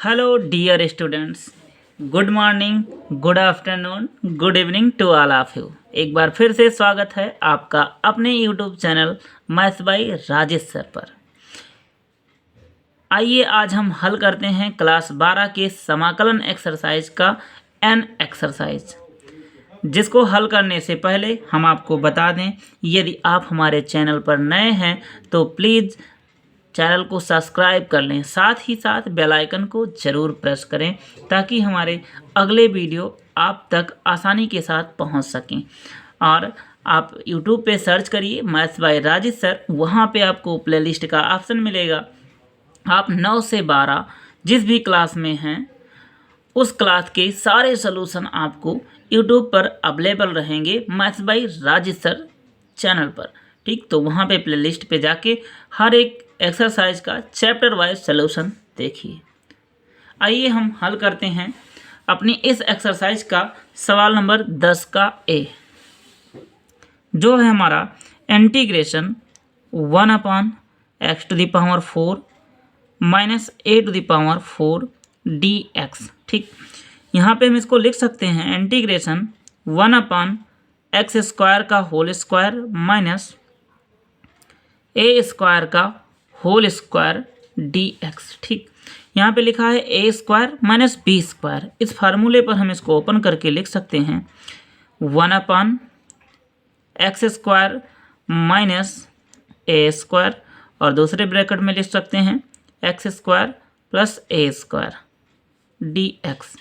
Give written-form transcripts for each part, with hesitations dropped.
Hello dear students, good morning, good afternoon, good evening to all of you. एक बार फिर से स्वागत है आपका अपने YouTube channel maths by Rajesh sir पर। आइए आज हम हल करते हैं क्लास 12 के समाकलन एक्सरसाइज का एन एक्सरसाइज, जिसको हल करने से पहले हम आपको बता दें, यदि आप हमारे चैनल पर नए हैं तो प्लीज़ चैनल को सब्सक्राइब कर लें, साथ ही साथ बेल आइकन को ज़रूर प्रेस करें ताकि हमारे अगले वीडियो आप तक आसानी के साथ पहुंच सकें। और आप YouTube पे सर्च करिए मैथ्स बाय राजेश सर, वहां पे आपको प्लेलिस्ट का ऑप्शन मिलेगा। आप 9 से 12 जिस भी क्लास में हैं उस क्लास के सारे सलूशन आपको YouTube पर अवेलेबल रहेंगे maths by Rajesh sir channel पर। ठीक, तो वहाँ पे प्लेलिस्ट पे जाके हर एक एक्सरसाइज का चैप्टर वाइज सलूशन देखिए। आइए हम हल करते हैं अपनी इस एक्सरसाइज का सवाल नंबर 10 का ए, जो है हमारा integration 1/x⁴ minus a⁴ dx। ठीक, यहाँ पे हम इसको लिख सकते हैं इंटीग्रेशन 1/x² का होल स्क्वायर माइनस a² का होल स्क्वायर dx। ठीक, यहाँ पे लिखा है a² माइनस b²। इस फार्मूले पर हम इसको ओपन करके लिख सकते हैं 1/x² माइनस a² और दूसरे ब्रैकेट में लिख सकते हैं x² प्लस a² dx।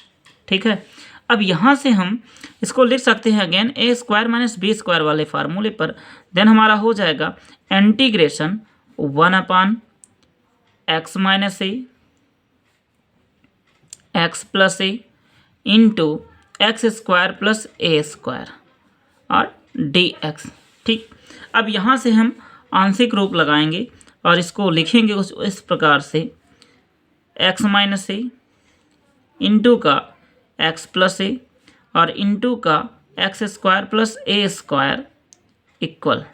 ठीक है, अब यहाँ से हम इसको लिख सकते हैं अगेन a² माइनस b² वाले फार्मूले पर। देन हमारा हो जाएगा integration 1/x minus a x plus a into x² plus a² और dx। ठीक, अब यहाँ से हम आंशिक रूप लगाएंगे और इसको लिखेंगे इस प्रकार से x माइनस a इंटू का x प्लस a और इंटू का x² प्लस a² इक्वल।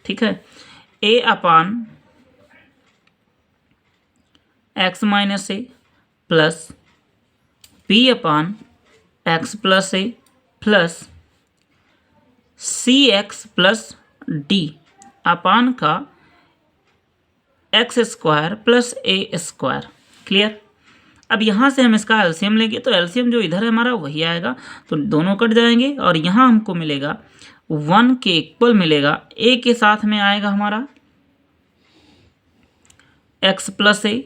ठीक है, a upon x minus a plus b upon x plus a plus cx plus d अपान का x² प्लस a²। क्लियर। अब यहाँ से हम इसका एलसीएम लेंगे तो एलसीएम जो इधर है हमारा वही आएगा, तो दोनों कट जाएंगे और यहाँ हमको मिलेगा 1 के इक्वल मिलेगा। a के साथ में आएगा हमारा x प्लस a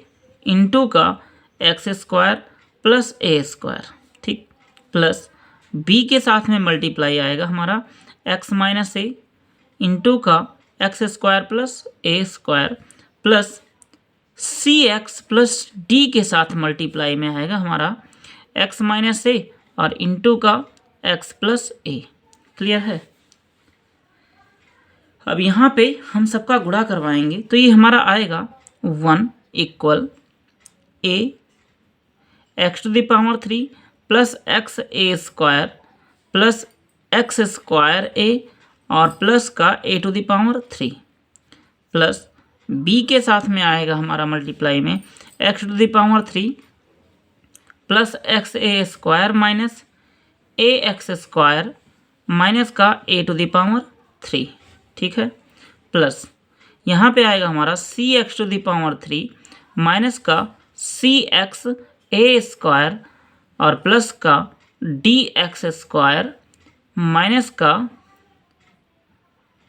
इंटू का x² प्लस a²। ठीक, प्लस b के साथ में मल्टीप्लाई आएगा हमारा x माइनस a इंटू का x² plus a² plus cx plus d के साथ मल्टीप्लाई में आएगा हमारा x माइनस a और इंटू का x प्लस a। क्लियर है। अब यहाँ पे हम सबका गुणा करवाएंगे तो ये हमारा आएगा 1 equal a x⁴ plus x² plus x² a और प्लस का a⁴ प्लस b के साथ में आएगा हमारा मल्टीप्लाई में x⁴ plus xa² minus ax² minus का a⁴। ठीक है, प्लस यहाँ पे आएगा हमारा cx⁴ माइनस का cx² और प्लस का dx² माइनस का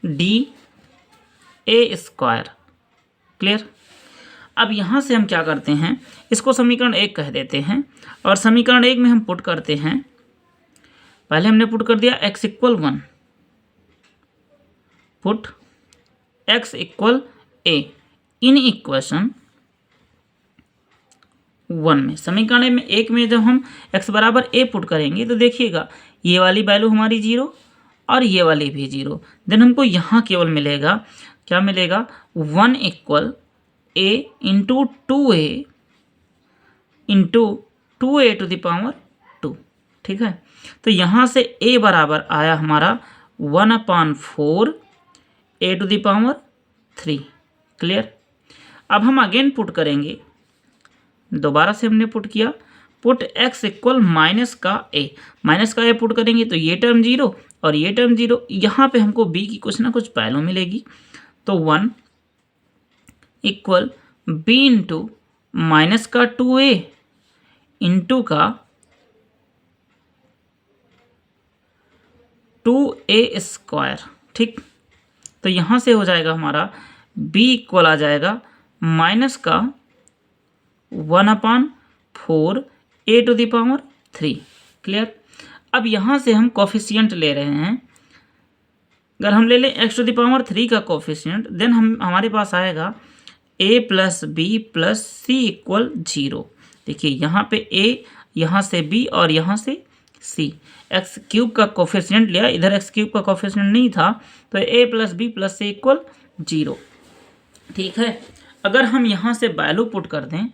da²। क्लियर। अब यहाँ से हम क्या करते हैं, इसको समीकरण 1 कह देते हैं और समीकरण 1 में हम पुट करते हैं। पहले हमने पुट कर दिया x equal 1, put x equal a in equation 1 में। समीकरण में 1 में जब हम x बराबर a पुट करेंगे तो देखिएगा ये वाली वैल्यू हमारी 0 और ये वाली भी 0। देन हमको यहाँ केवल मिलेगा, क्या मिलेगा, 1 equal a into 2a into 2a⁴। ठीक है, तो यहाँ से a बराबर आया हमारा 1/4 a⁴। क्लियर। अब हम अगेन पुट करेंगे दोबारा से हमने पुट किया, पुट x इक्वल माइनस का ए पुट करेंगे तो ये टर्म 0 और ये टर्म 0। यहाँ पे हमको b की कुछ ना कुछ वैल्यू मिलेगी, तो 1 इक्वल b इंटू माइनस का 2a इंटू का 2a स्क्वायर। ठीक, तो यहाँ से हो जाएगा हमारा b इक्वल आ जाएगा माइनस का 1/4 a⁻3। क्लियर। अब यहाँ से हम कोफिशिएंट ले रहे हैं, अगर हम ले लें x⁻3 का कोफिशिएंट, देन हमारे पास आएगा a plus B plus C equal 0। देखिए यहाँ पे a, यहाँ से b और यहाँ से c। एक्स क्यूब का कोफिशिएंट लिया, इधर एक्स क्यूब का कोफिशिएंट नहीं था, तो a plus B plus C equal 0। ठीक है, अगर हम यहाँ से वैल्यू पुट कर दें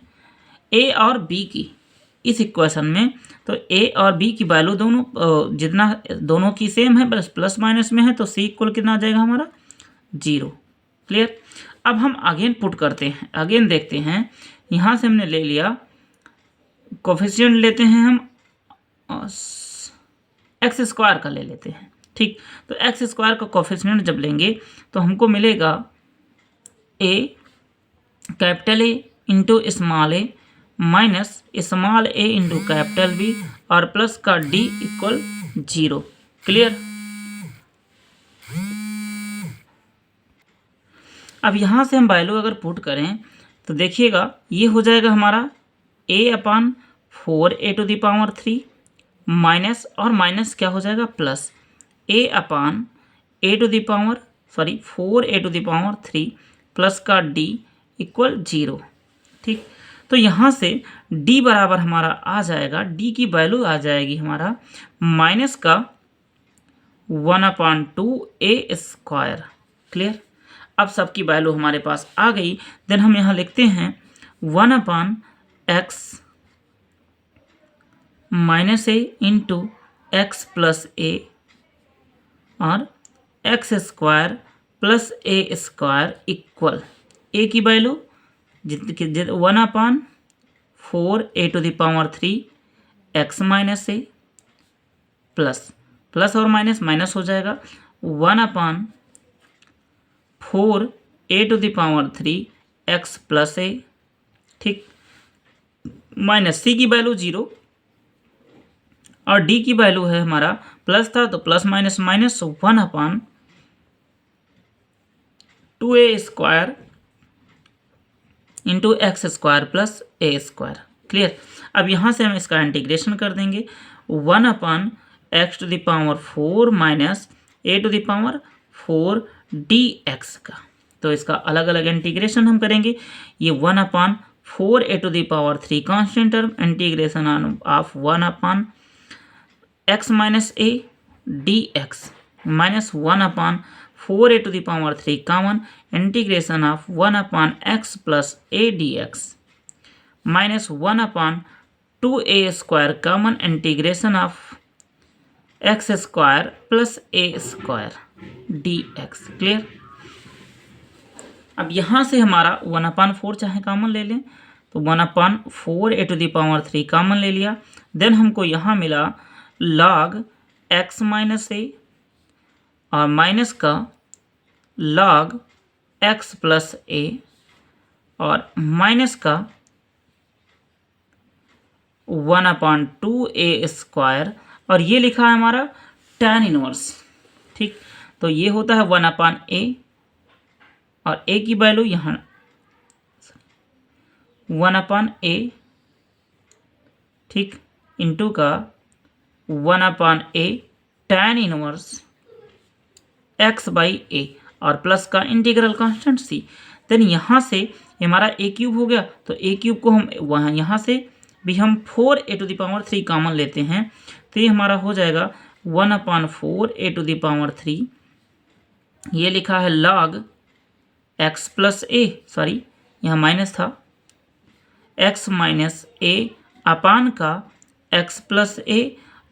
a और b की इस इक्वेशन में, तो a और b की वैल्यू दोनों जितना दोनों की सेम है, बस प्लस माइनस में है, तो c इक्वल कितना आ जाएगा हमारा 0। क्लियर। अब हम अगेन पुट करते हैं, अगेन देखते हैं, यहाँ से हमने ले लिया कोफिशिएंट, लेते हैं हम एक्स स्क्वायर का ले लेते हैं। ठीक, तो एक्स स्क्वायर का कोफिशिएंट जब लेंगे तो हमको मिलेगा a capital A into small a minus small a into capital B और प्लस का d इक्वल 0। क्लियर। अब यहाँ से हम वैल्यू अगर पुट करें तो देखिएगा ये हो जाएगा हमारा a/4 a⁻3 माइनस और माइनस क्या हो जाएगा प्लस a/4 a⁻3 प्लस का d इक्वल 0। ठीक, तो यहाँ से d बराबर हमारा आ जाएगा, d की वैल्यू आ जाएगी हमारा माइनस का 1/2 a स्क्वायर। क्लियर। अब सबकी वैल्यू हमारे पास आ गई, देन हम यहाँ लिखते हैं 1/x minus a into x plus a और x square plus a square equal a की value 1/4 a⁻3 x minus a plus plus और माइनस माइनस हो जाएगा 1/4 a⁻3 x प्लस a। ठीक, माइनस c की वैल्यू 0 और d की value है हमारा प्लस था तो plus minus minus 1/2a square into x square plus a square. Clear. अब यहाँ से हम इसका इंटीग्रेशन कर देंगे 1/x⁴ माइनस a⁴ dx का, तो इसका अलग अलग इंटीग्रेशन हम करेंगे। ये 1/4 a⁻3 constant term, integration of 1/x minus a dx minus 1/4 a⁻3 common, integration of 1/x plus a dx minus 1/2a square common, integration of x square plus a square dx। Clear. अब यहाँ से हमारा 1/4 चाहे common ले लें तो 1/4 a⁻3 common ले लिया, देन हमको यहाँ मिला log x माइनस a और माइनस का log x प्लस a और माइनस का 1/2a स्क्वायर, और ये लिखा है हमारा tan इनवर्स। ठीक, तो ये होता है 1/a और a की वैल्यू यहाँ 1/a, ठीक, इंटू का 1/a tan inverse x by a और प्लस का इंटीग्रल कांस्टेंट c। देन यहाँ से हमारा a क्यूब हो गया, तो a क्यूब को हम वहाँ यहाँ से भी हम 4 a⁻3 कॉमन लेते हैं, तो ये हमारा हो जाएगा 1/4 a⁻3, ये लिखा है log x plus a, sorry यहाँ माइनस था, x माइनस a अपान का x प्लस a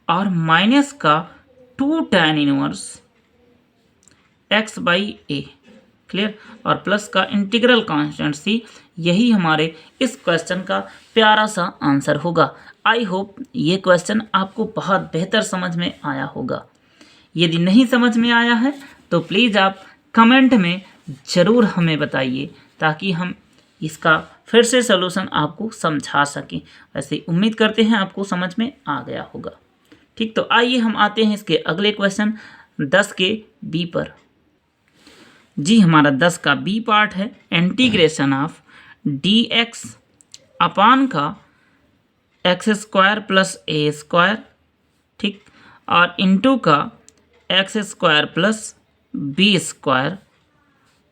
और माइनस का 2 tan inverse x by a। Clear, और प्लस का इंटीग्रल कांस्टेंट c, यही हमारे इस क्वेश्चन का प्यारा सा आंसर होगा। आई होप ये क्वेश्चन आपको बहुत बेहतर समझ में आया होगा। यदि नहीं समझ में आया है तो प्लीज़ आप कमेंट में ज़रूर हमें बताइए, ताकि हम इसका फिर से सलूशन आपको समझा सकें। वैसे उम्मीद करते हैं आपको समझ में आ गया होगा। ठीक, तो आइए हम आते हैं इसके अगले क्वेश्चन 10 के बी पर। जी, हमारा 10 का बी पार्ट है integration of D x upon का x square plus A square, ठीक, और इंटू का x square plus B square.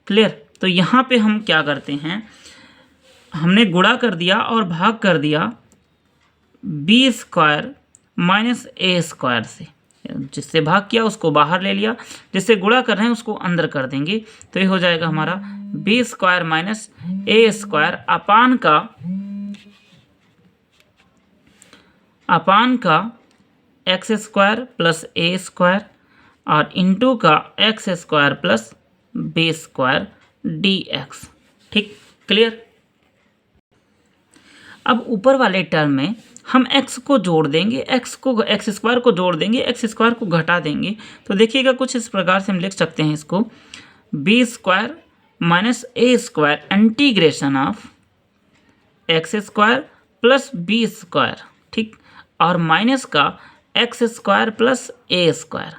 Clear. तो यहाँ पे हम क्या करते हैं, हमने गुणा कर दिया और भाग कर दिया B square minus A square से। जिससे भाग किया उसको बाहर ले लिया, जिससे गुणा कर रहे हैं उसको अंदर कर देंगे। तो ये हो जाएगा हमारा B square minus A square upon का x square plus A square और इंटू का x square plus B square D x. ठीक, क्लियर। अब ऊपर वाले टर्म में हम x को जोड़ देंगे, एक्स स्क्वायर को जोड़ देंगे, एक्स स्क्वायर को घटा देंगे। तो देखिएगा कुछ इस प्रकार से हम लिख सकते हैं इसको, B square minus A square integration of x square plus B square, ठीक, और माइनस का x square plus A square.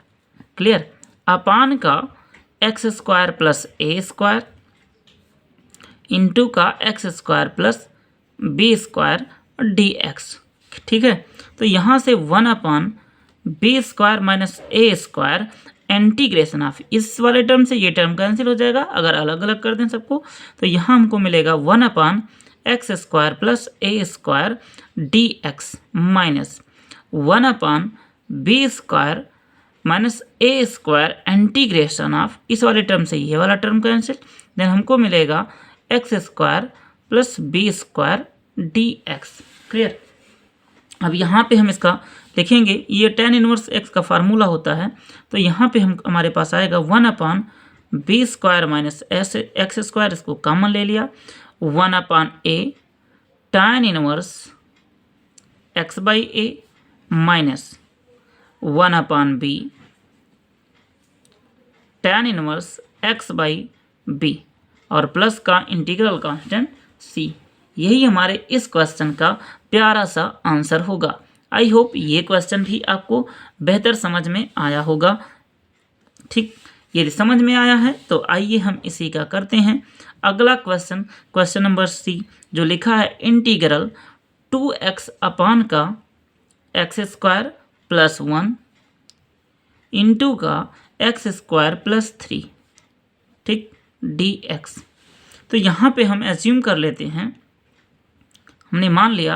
Clear. Upon का x square plus A square into का x square plus B square D x. ठीक है। तो यहाँ से 1 upon B square minus A square integration of, इस वाले टर्म से ये टर्म कैंसिल हो जाएगा अगर अलग अलग कर दें सबको। तो यहाँ हमको मिलेगा 1 upon x square plus A square D x minus 1 upon B square minus A square integration of, इस वाले टर्म से ये वाला टर्म कैंसिल, देन हमको मिलेगा x square plus B square D x. Clear. अब यहाँ पे हम इसका लिखेंगे, ये tan इनवर्स x का फार्मूला होता है। तो यहाँ पे हमारे पास आएगा 1 upon B square minus x square, इसको कॉमन ले लिया, 1 upon A tan inverse x by A minus 1 upon B tan inverse x by B और प्लस का इंटीग्रल कांस्टेंट c। यही हमारे इस क्वेश्चन का प्यारा सा आंसर होगा। आई होप ये क्वेश्चन भी आपको बेहतर समझ में आया होगा। ठीक, यदि समझ में आया है तो आइए हम इसी का करते हैं अगला क्वेश्चन, क्वेश्चन नंबर सी, जो लिखा है इंटीग्रल 2x अपान का एक्स स्क्वायर प्लस 1 इंटू का एक्स स्क्वायर प्लस 3, ठीक, डी एक्स। तो यहाँ पे हम एज्यूम कर लेते हैं, हमने मान लिया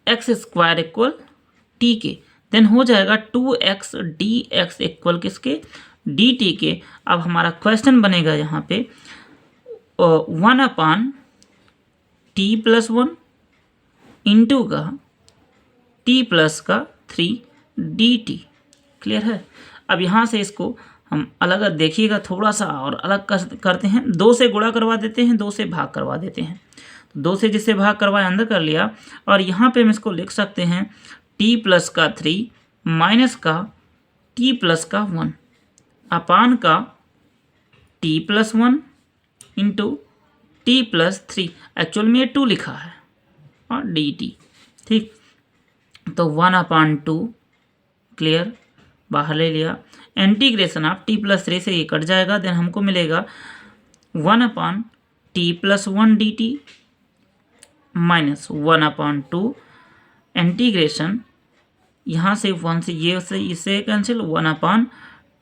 एक्स स्क्वायर इक्वल टी के, देन हो जाएगा 2x डी एक्स इक्वल किसके, डी टी के। अब हमारा क्वेश्चन बनेगा यहाँ पे 1 अपान टी प्लस 1 इंटू का टी प्लस का 3 डी टी। क्लियर है। अब यहाँ से इसको हम अलग देखिएगा, थोड़ा सा और अलग करते हैं, 2 से गुणा करवा देते हैं, 2 से भाग करवा देते हैं। 2 से जिससे भाग करवाए अंदर कर लिया, और यहाँ पे हम इसको लिख सकते हैं t प्लस का 3 माइनस का t प्लस का 1 अपान का t plus 1 into t plus 3, actual में ये 2 लिखा है, और dt। ठीक, तो 1 अपान 2, क्लियर, बाहर ले लिया, इंटीग्रेशन ऑफ t प्लस 3 से ये कट जाएगा, देन हमको मिलेगा 1 अपान t प्लस 1 dt माइनस 1 अपान 2 इंटीग्रेशन, यहाँ से 1 से ये से इसे कैंसिल, 1 अपान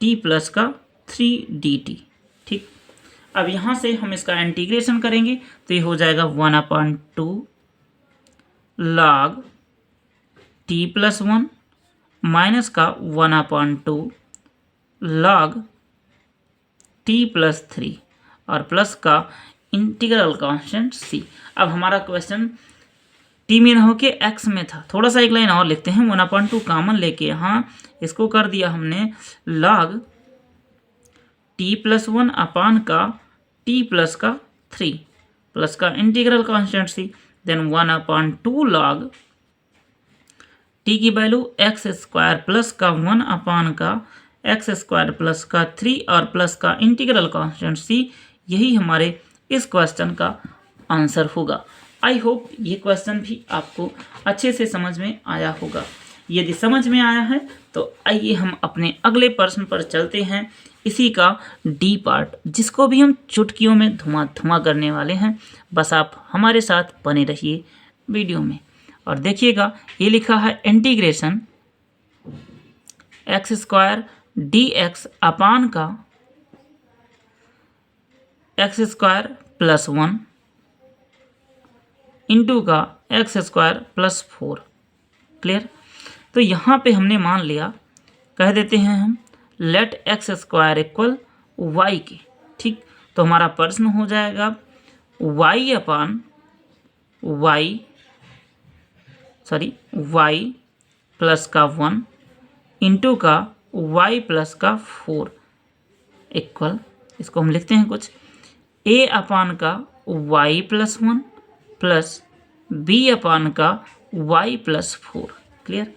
टी प्लस का 3 dt। ठीक, अब यहाँ से हम इसका इंटीग्रेशन करेंगे तो ये हो जाएगा 1 अपान 2 log t प्लस 1 माइनस का 1 अपान 2 log t प्लस 3 और प्लस का इंटीग्रल कांस्टेंट c। अब हमारा क्वेश्चन t में ना हो के x में था, थोड़ा सा एक लाइन और लिखते हैं, 1/2 कॉमन लेके यहाँ इसको कर दिया हमने log t प्लस 1 अपान का t प्लस का 3 प्लस का इंटीग्रल कांस्टेंट सी, देन 1/2 log टी की वैल्यू एक्स स्क्वायर प्लस का 1 का एक्स स्क्वायर प्लस का 3 और प्लस का इंटीग्रल कांस्टेंट सी, यही हमारे इस क्वेश्चन का आंसर होगा। आई होप ये क्वेश्चन भी आपको अच्छे से समझ में आया होगा। यदि समझ में आया है तो आइए हम अपने अगले प्रश्न पर चलते हैं। इसी का डी पार्ट, जिसको भी हम चुटकियों में धुआं करने वाले हैं। बस आप हमारे साथ बने रहिए वीडियो में और देखिएगा। ये लिखा है integration x square D x upon का एक्स स्क्वायर प्लस 1 इंटू का एक्स स्क्वायर प्लस 4। क्लियर। तो यहाँ पे हमने मान लिया, कह देते हैं हम let X square equal Y के। ठीक, तो हमारा प्रश्न हो जाएगा वाई अपान वाई प्लस का 1 इंटू का वाई प्लस का 4 इक्वल, इसको हम लिखते हैं कुछ ए अपान का Y plus 1 plus b upon का वाई प्लस 4। क्लियर।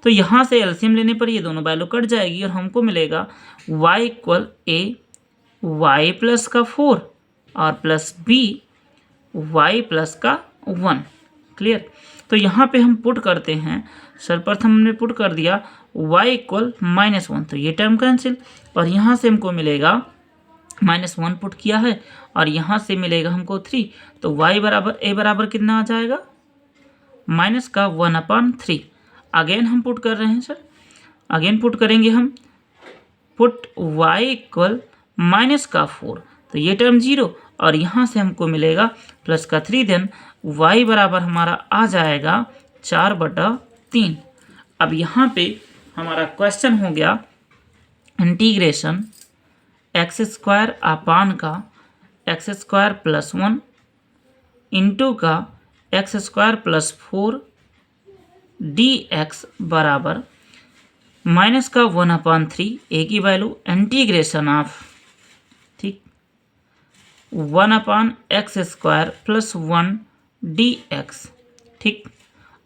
तो यहाँ से एलसीएम लेने पर ये दोनों वैल्यू कट जाएगी और हमको मिलेगा y इक्वल ए वाई प्लस का 4 और प्लस बी वाई प्लस का 1। क्लियर। तो यहाँ पे हम पुट करते हैं, सर्वप्रथम हमने पुट कर दिया y इक्वल -1, तो ये टर्म कैंसिल और यहाँ से हमको मिलेगा -1 पुट किया है और यहाँ से मिलेगा हमको 3, तो y बराबर a बराबर कितना आ जाएगा माइनस का 1/3। अगेन हम पुट कर रहे हैं सर, अगेन पुट करेंगे हम, पुट y इक्वल माइनस का 4, तो ये टर्म 0 और यहाँ से हमको मिलेगा प्लस का 3, देन y बराबर हमारा आ जाएगा 4/3। अब यहाँ पे हमारा क्वेश्चन हो गया इंटीग्रेशन एक्स स्क्वायर अपान का एक्स स्क्वायर प्लस 1 इंटू का x square plus 4 D x बराबर माइनस का 1/3 ए की वैल्यू इंटीग्रेशन ऑफ, ठीक, 1/x square plus 1 D x, ठीक,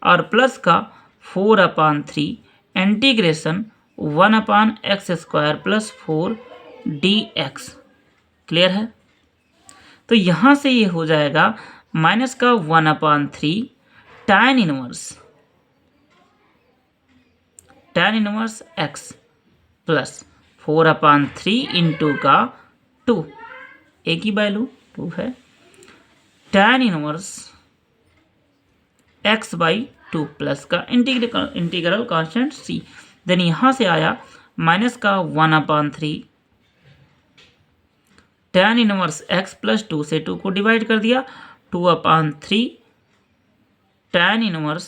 और प्लस का 4/3 integration 1/x square plus 4 D x. Clear है। तो यहाँ से ये हो जाएगा माइनस का 1/3 tan inverse x plus 4/3 into का 2, ए की वैल्यू 2 है, tan इनवर्स x/2 प्लस का इंटीग्रल कांस्टेंट c, देन यहाँ से आया माइनस का 1/3 tan इनवर्स x प्लस 2 से 2 को डिवाइड कर दिया, 2/3 tan इनवर्स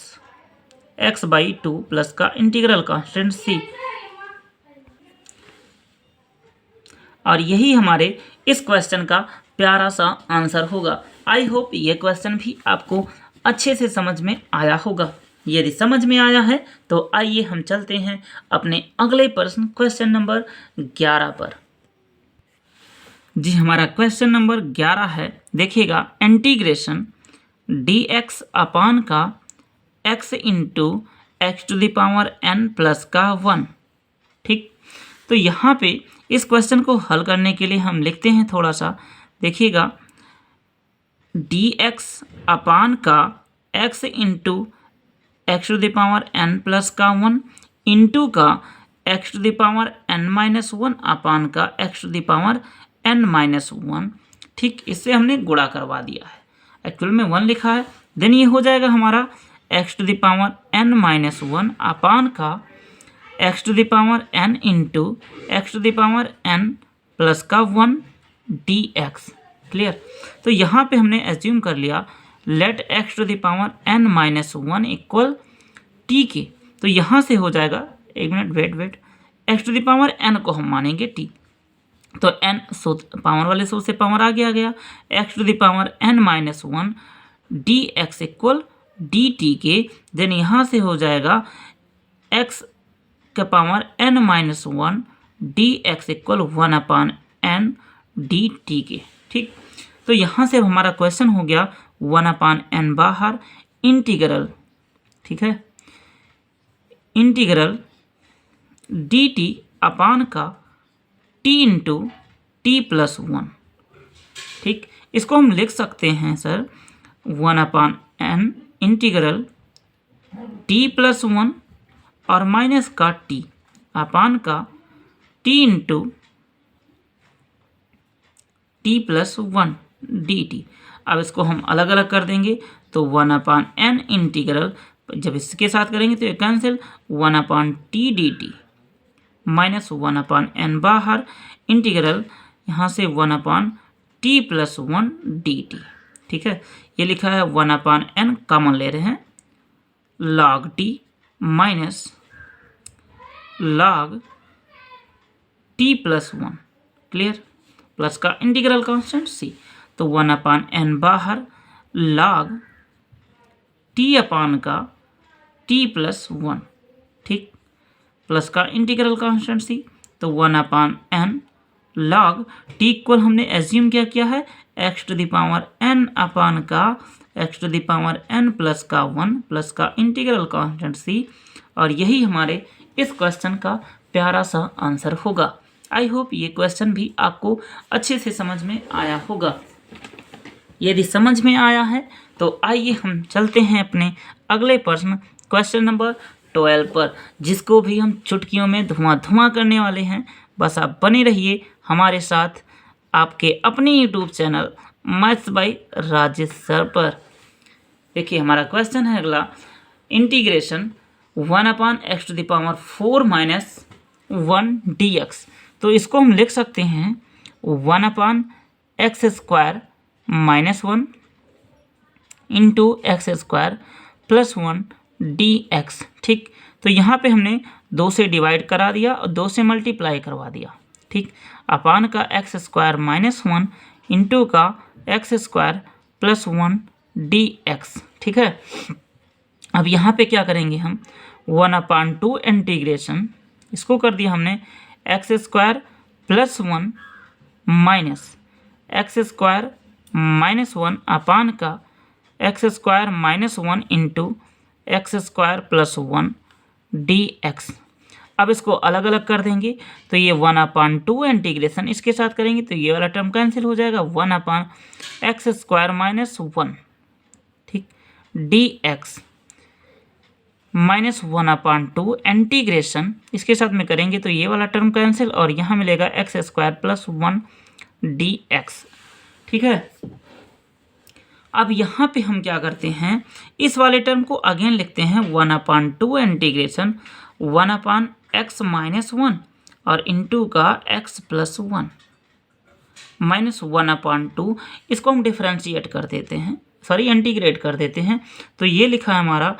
x/2 प्लस का इंटीग्रल कांस्टेंट c। और यही हमारे इस क्वेश्चन का प्यारा सा आंसर होगा। आई होप ये क्वेश्चन भी आपको अच्छे से समझ में आया होगा। यदि समझ में आया है तो आइए हम चलते हैं अपने अगले प्रश्न क्वेश्चन नंबर 11 पर। जी, हमारा क्वेश्चन नंबर 11 है, देखिएगा इंटीग्रेशन डी एक्स अपान का x into X to the power n plus का 1। ठीक, तो यहाँ पे इस क्वेश्चन को हल करने के लिए हम लिखते हैं थोड़ा सा, देखिएगा डी एक्स अपान का x into X to the power n plus का 1 इंटू का X to the power n-1 upon का X to the power n-1। ठीक, इससे हमने गुणा करवा दिया है, एक्चुअल में 1 लिखा है, देन ये हो जाएगा हमारा X to the power n-1 upon का X to the power n into X to the power n plus का 1 डी एक्स। क्लियर। तो यहाँ पे हमने एज्यूम कर लिया let X to the power n-1 equal T के, तो यहाँ से हो जाएगा, एक minute wait, X to the power n को हम मानेंगे t, तो n पावर वाले सूत्र से पावर आ गया X to the power n-1 D X equal D T के, देन यहाँ से हो जाएगा x का power n-1 D X equal 1/n D T के। ठीक, तो यहाँ से हमारा क्वेश्चन हो गया 1/n बाहर इंटीग्रल, ठीक है, इंटीग्रल dt अपान का t इंटू t+1। ठीक, इसको हम लिख सकते हैं सर 1/n इंटीग्रल t+1 और माइनस का t अपान का t इंटू t+1 dt। अब इसको हम अलग अलग कर देंगे तो 1/n इंटीग्रल, जब इसके साथ करेंगे तो ये cancel, 1/t dt minus 1/n बाहर इंटीग्रल यहाँ से 1/t+1 dt। ठीक है, ये लिखा है 1/n कॉमन ले रहे हैं, log t minus log t+1, clear, plus का इंटीग्रल कांस्टेंट c, तो 1/n बाहर log t अपान का t+1, ठीक, प्लस का इंटीग्रल कांस्टेंट c, तो 1/n log t इक्वल हमने एज्यूम क्या किया है x⁴n अपान का x⁴n प्लस का 1 प्लस का इंटीग्रल कांस्टेंट c, और यही हमारे इस क्वेश्चन का प्यारा सा आंसर होगा। आई होप ये क्वेश्चन भी आपको अच्छे से समझ में आया होगा। यदि समझ में आया है तो आइए हम चलते हैं अपने अगले प्रश्न क्वेश्चन नंबर 12 पर, जिसको भी हम चुटकियों में धुआं करने वाले हैं। बस आप बने रहिए हमारे साथ आपके अपने YouTube channel maths by Rajesh sir पर। देखिए हमारा क्वेश्चन है अगला, इंटीग्रेशन 1/x⁴ - 1 dx। तो इसको हम लिख सकते हैं 1/x² - 1 इंटू x² + 1 dx। ठीक, तो यहाँ पे हमने 2 से डिवाइड करा दिया और 2 से मल्टीप्लाई करवा दिया। ठीक, अपान का x² - 1 इंटू का x² + 1 dx। ठीक है, अब यहाँ पे क्या करेंगे हम 1/2 इंटीग्रेशन, इसको कर दिया हमने x² + 1 माइनस x² - 1 अपान का x² - 1 इंटू x² + 1 dx। अब इसको अलग अलग कर देंगे तो ये 1/2 इंटीग्रेशन इसके साथ करेंगे तो ये वाला टर्म कैंसिल हो जाएगा, 1/x² - 1, ठीक, dx माइनस 1/2 इंटीग्रेशन इसके साथ में करेंगे तो ये वाला टर्म कैंसिल और यहाँ मिलेगा x² + 1 dx। ठीक है, अब यहाँ पे हम क्या करते हैं, इस वाले टर्म को अगेन लिखते हैं 1/2 इंटीग्रेशन 1/x - 1 और इंटू का x + 1 माइनस 1/2, इसको हम डिफ्रेंशिएट कर देते हैं, सॉरी इंटीग्रेट कर देते हैं। तो ये लिखा है हमारा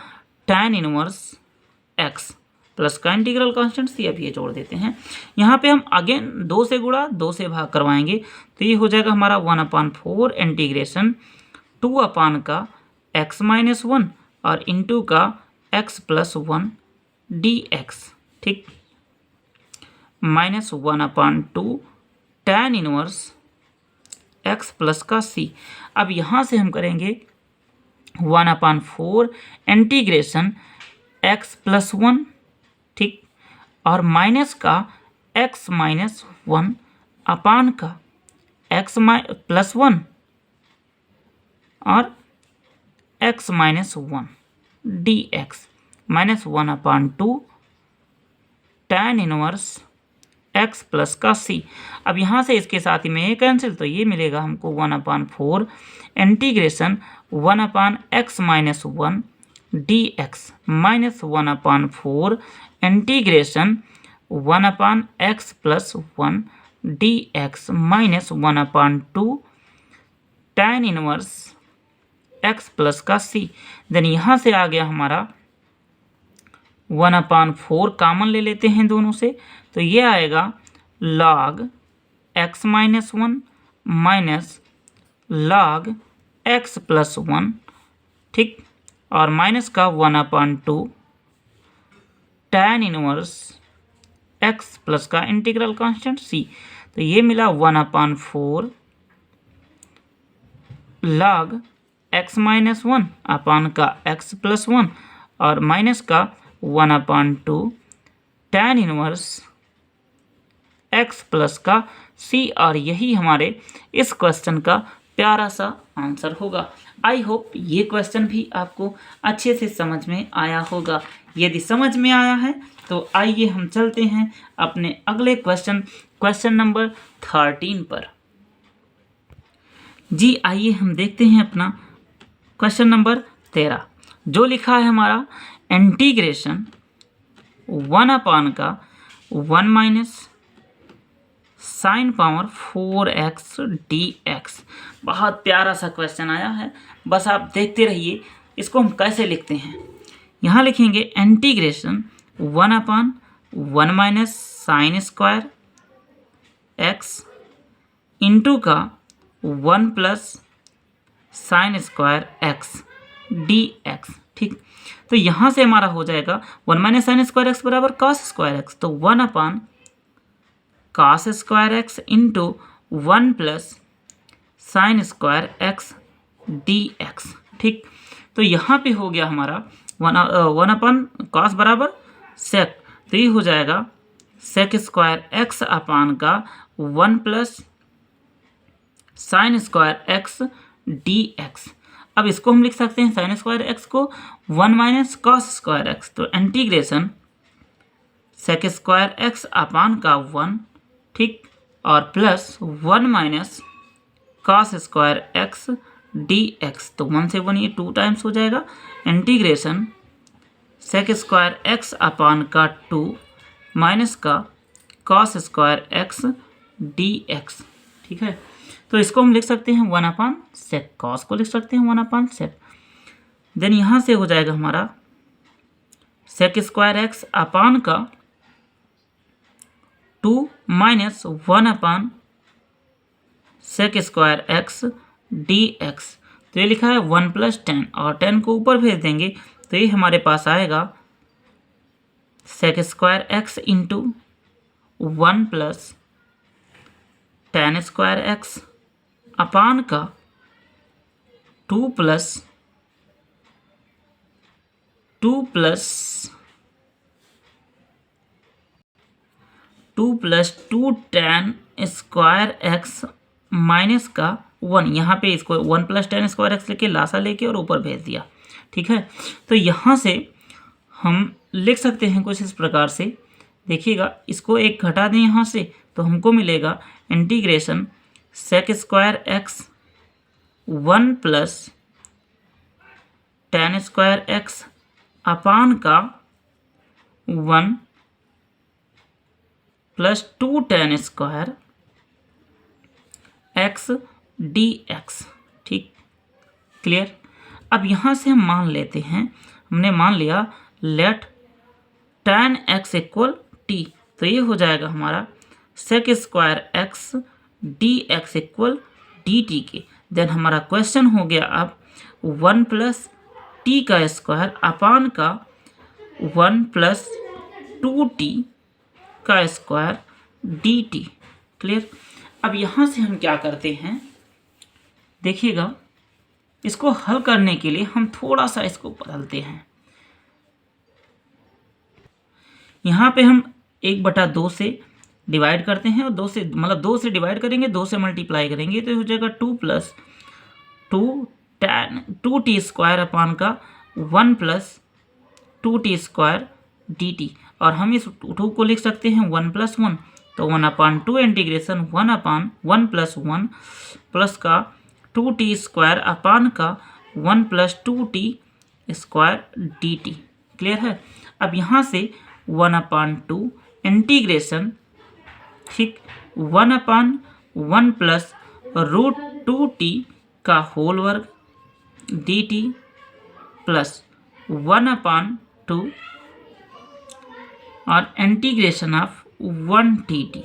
tan 1x प्लस का इंटीग्रल कांस्टेंट c। अब ये जोड़ देते हैं, यहाँ पे हम अगेन 2 से गुणा 2 से भाग करवाएंगे तो ये हो जाएगा हमारा 1/4 इंटीग्रेशन 2 अपान का x - 1 और इंटू का x + 1 dx। ठीक, माइनस 1/2 tan 1x प्लस का c। अब यहाँ से हम करेंगे 1/4 इंटीग्रेशन x + 1, ठीक, और माइनस का x - 1 अपान का x + 1 और x - 1 dx minus 1/2 tan 1x plus का c। अब यहाँ से इसके साथ ही में ये कैंसिल तो ये मिलेगा हमको 1/4 integration 1/x - 1 dx minus 1/4 integration 1/x + 1 dx minus 1/2 tan 1x plus का c। देन यहाँ से आ गया हमारा 1/4 कॉमन ले लेते हैं दोनों से तो ये आएगा log x - 1 minus log x + 1, ठीक, और माइनस का 1/2 tan 1x प्लस का इंटीग्रल कांस्टेंट c। तो ये मिला 1/4 log x-1 अपान का x+1 और माइनस का 1/2 tan इनवर्स x प्लस का c, और यही हमारे इस क्वेश्चन का प्यारा सा आंसर होगा। आई होप ये क्वेश्चन भी आपको अच्छे से समझ में आया होगा। यदि समझ में आया है तो आइए हम चलते हैं अपने अगले क्वेश्चन नंबर 13 पर। जी आइए हम देखते हैं अपना क्वेश्चन नंबर 13, जो लिखा है हमारा इंटीग्रेशन 1 अपान का 1 minus sine power 4x dx। बहुत प्यारा सा क्वेश्चन आया है, बस आप देखते रहिए इसको हम कैसे लिखते हैं। यहाँ लिखेंगे इंटीग्रेशन 1 अपान 1 minus sine square x into का 1 plus sine square x dx। ठीक, तो यहाँ से हमारा हो जाएगा 1 माइनस साइन स्क्वायर x बराबर कॉस स्क्वायर x, तो 1 अपान cos square x into 1 plus sine square x dx। ठीक, तो यहाँ पे हो गया हमारा 1 अपन कॉस बराबर सेक, तो ये हो जाएगा सेक स्क्वायर एक्स अपान का 1 plus sine square x dx। अब इसको हम लिख सकते हैं साइन स्क्वायर एक्स को 1 माइनस कॉस स्क्वायर एक्स, तो integration sec square x upon का 1, ठीक, और plus 1 minus cos square x dx, तो 1 से 1 ये 2 टाइम्स हो जाएगा। Integration sec square x upon का 2 माइनस का कॉस स्क्वायर एक्स dx। ठीक है, तो इसको हम लिख सकते हैं 1 अपान सेक, कॉस को लिख सकते हैं 1 अपान सेक। देन यहाँ से हो जाएगा हमारा सेक स्क्वायर एक्स अपान का 2 माइनस 1 अपान सेक स्क्वायर एक्स dx, तो ये लिखा है 1 प्लस 10, और 10 को ऊपर भेज देंगे तो ये हमारे पास आएगा sec square x into 1 plus tan square x upon का 2 plus 2 tan square x minus का 1, यहाँ पे इसको 1 प्लस टेन स्क्वायर एक्स लेके लासा लेके और ऊपर भेज दिया। ठीक है, तो यहाँ से हम लिख सकते हैं कुछ इस प्रकार से, देखिएगा इसको एक घटा दें यहाँ से तो हमको मिलेगा integration sec square x 1 plus tan square x upon का 1 plus 2 tan square x dx। ठीक, क्लियर। अब यहाँ से हम मान लेते हैं, हमने मान लिया let tan x equal t, तो ये हो जाएगा हमारा sec square x dx equal dt के। देन हमारा क्वेश्चन हो गया अब 1 प्लस टी का स्क्वायर अपान का 1 प्लस 2t का स्क्वायर dt। क्लियर। अब यहाँ से हम क्या करते हैं, देखिएगा इसको हल करने के लिए हम थोड़ा सा इसको बदलते हैं। यहाँ पे हम 1/2 से डिवाइड करते हैं और 2 से मतलब 2 से डिवाइड करेंगे, 2 से मल्टीप्लाई करेंगे तो हो जाएगा 2 प्लस 2t स्क्वायर अपान का 1 प्लस 2t स्क्वायर dt, और हम इस 2 को लिख सकते हैं 1 प्लस 1, तो 1/2 इंटीग्रेशन 1 प्लस 1 प्लस का 2t स्क्वायर अपान का 1 plus 2t square dt। Clear है। अब यहाँ से 1/2 इंटीग्रेशन, ठीक, 1/1 प्लस √2t का होल वर्ग dt प्लस 1/2 और इंटीग्रेशन ऑफ 1 dt।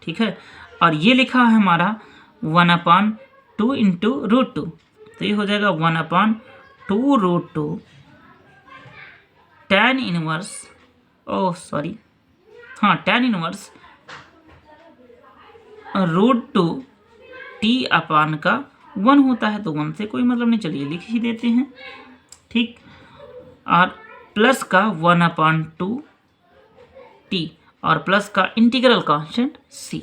ठीक है, और ये लिखा है हमारा 1/2 इंटू √2, तो ये हो जाएगा 1/2 √2 tan inverse tan inverse √2 t upon का 1 होता है तो 1 से कोई मतलब नहीं, चलिए लिख ही देते हैं। ठीक, और प्लस का 1/2 t और प्लस का इंटीग्रल कांस्टेंट c।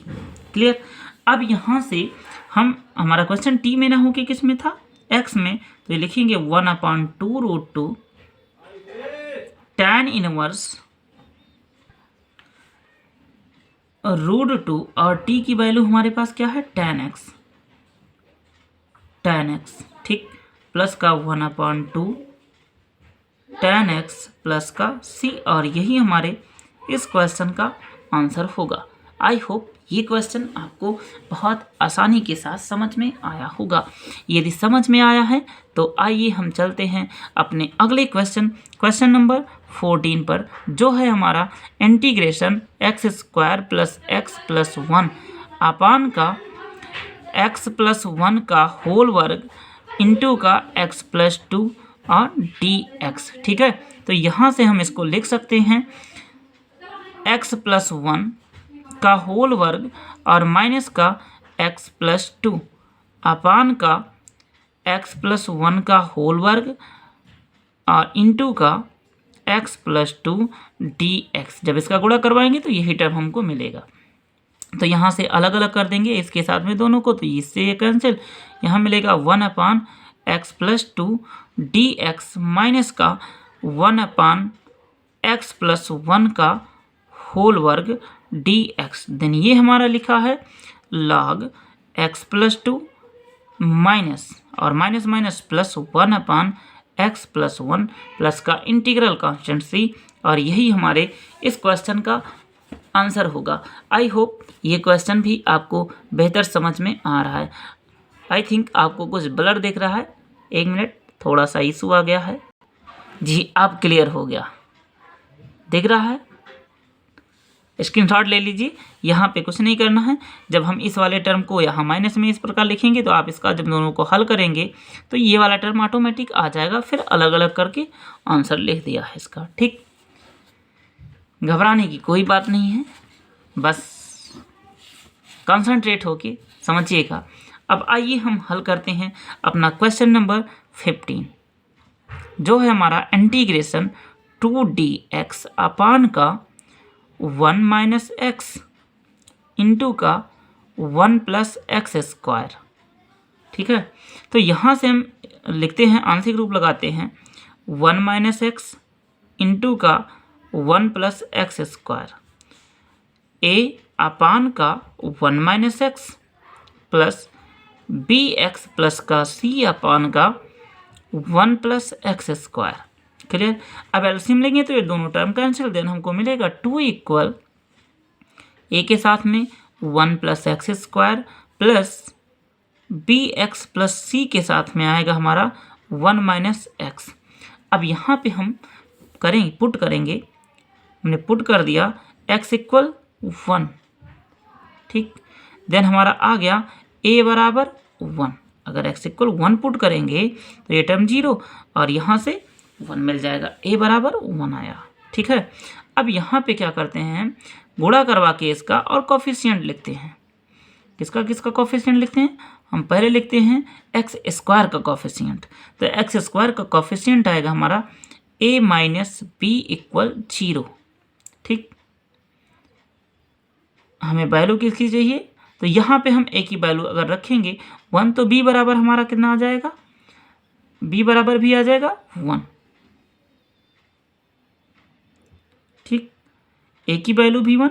क्लियर। अब यहाँ से हम हमारा क्वेश्चन t में ना होके किस में था, x में, तो ये लिखेंगे 1/2√2 tan इनवर्स √2 और t की वैल्यू हमारे पास क्या है, tan x। ठीक, प्लस का 1/2 tan x प्लस का c, और यही हमारे इस क्वेश्चन का आंसर होगा। आई होप ये क्वेश्चन आपको बहुत आसानी के साथ समझ में आया होगा। यदि समझ में आया है तो आइए हम चलते हैं अपने अगले क्वेश्चन नंबर 14 पर, जो है हमारा integration x² plus x plus 1 अपान का x प्लस 1 का होल वर्ग इंटू का x प्लस 2 और dx। ठीक है, तो यहाँ से हम इसको लिख सकते हैं x प्लस 1 का होल वर्ग और माइनस का x प्लस 2 अपान का x प्लस 1 का होल वर्ग और इंटू का x प्लस 2 dx। जब इसका गुणा करवाएंगे तो यही टर्म हमको मिलेगा। तो यहाँ से अलग अलग कर देंगे इसके साथ में दोनों को, तो इससे ये कैंसिल, यहाँ मिलेगा 1/x प्लस 2 dx माइनस का 1/x प्लस 1 का होल वर्ग dx। देन ये हमारा लिखा है log x प्लस 2 माइनस और minus minus plus 1/x plus 1 plus का इंटीग्रल कांस्टेंट c, और यही हमारे इस क्वेश्चन का आंसर होगा। आई होप ये क्वेश्चन भी आपको बेहतर समझ में आ रहा है। आई थिंक आपको कुछ ब्लर दिख रहा है, 1 मिनट, थोड़ा सा इशू आ गया है। जी, अब क्लियर हो गया, दिख रहा है, स्क्रीनशॉट ले लीजिए। यहाँ पे कुछ नहीं करना है। जब हम इस वाले टर्म को यहाँ माइनस में इस प्रकार लिखेंगे तो आप इसका जब दोनों को हल करेंगे तो ये वाला टर्म ऑटोमेटिक आ जाएगा, फिर अलग अलग करके आंसर लिख दिया है इसका। ठीक, घबराने की कोई बात नहीं है, बस कंसंट्रेट होके समझिएगा। अब आइए हम हल करते हैं अपना क्वेश्चन नंबर 15, जो है हमारा इंटीग्रेशन 2dx अपान का 1 माइनस एक्स इंटू का 1 प्लस एक्स स्क्वायर। ठीक है, तो यहाँ से हम लिखते हैं, आंशिक रूप लगाते हैं 1 माइनस एक्स इंटू का 1 plus x square A upon का 1 minus X plus B x plus का सी अपान का 1 प्लस एक्स स्क्वायर। क्लियर। अब एलसीएम लेंगे तो ये दोनों टर्म कैंसिल, देन हमको मिलेगा 2 इक्वल ए के साथ में 1 plus x square plus B x plus c के साथ में आएगा हमारा 1 माइनस एक्स। अब यहाँ पे हम पुट करेंगे, हमने पुट कर दिया x इक्वल 1। ठीक, देन हमारा आ गया a बराबर 1। अगर x इक्वल 1 पुट करेंगे तो ये टर्म 0 और यहाँ से 1 मिल जाएगा, a बराबर 1 आया। ठीक है, अब यहाँ पे क्या करते हैं, गुणा करवा के इसका और कोफिशिएंट लिखते हैं। किसका कोफिशिएंट लिखते हैं, हम पहले लिखते हैं एक्स स्क्वायर का कोफिशिएंट। तो एक्स स्क्वायर का कोफिशिएंट आएगा हमारा a माइनस बी इक्वल 0। ठीक, हमें वैल्यू किसकी चाहिए, तो यहाँ पे हम a की वैल्यू अगर रखेंगे 1 तो b बराबर हमारा कितना आ जाएगा, b बराबर भी आ जाएगा 1। ठीक, a की वैल्यू भी 1,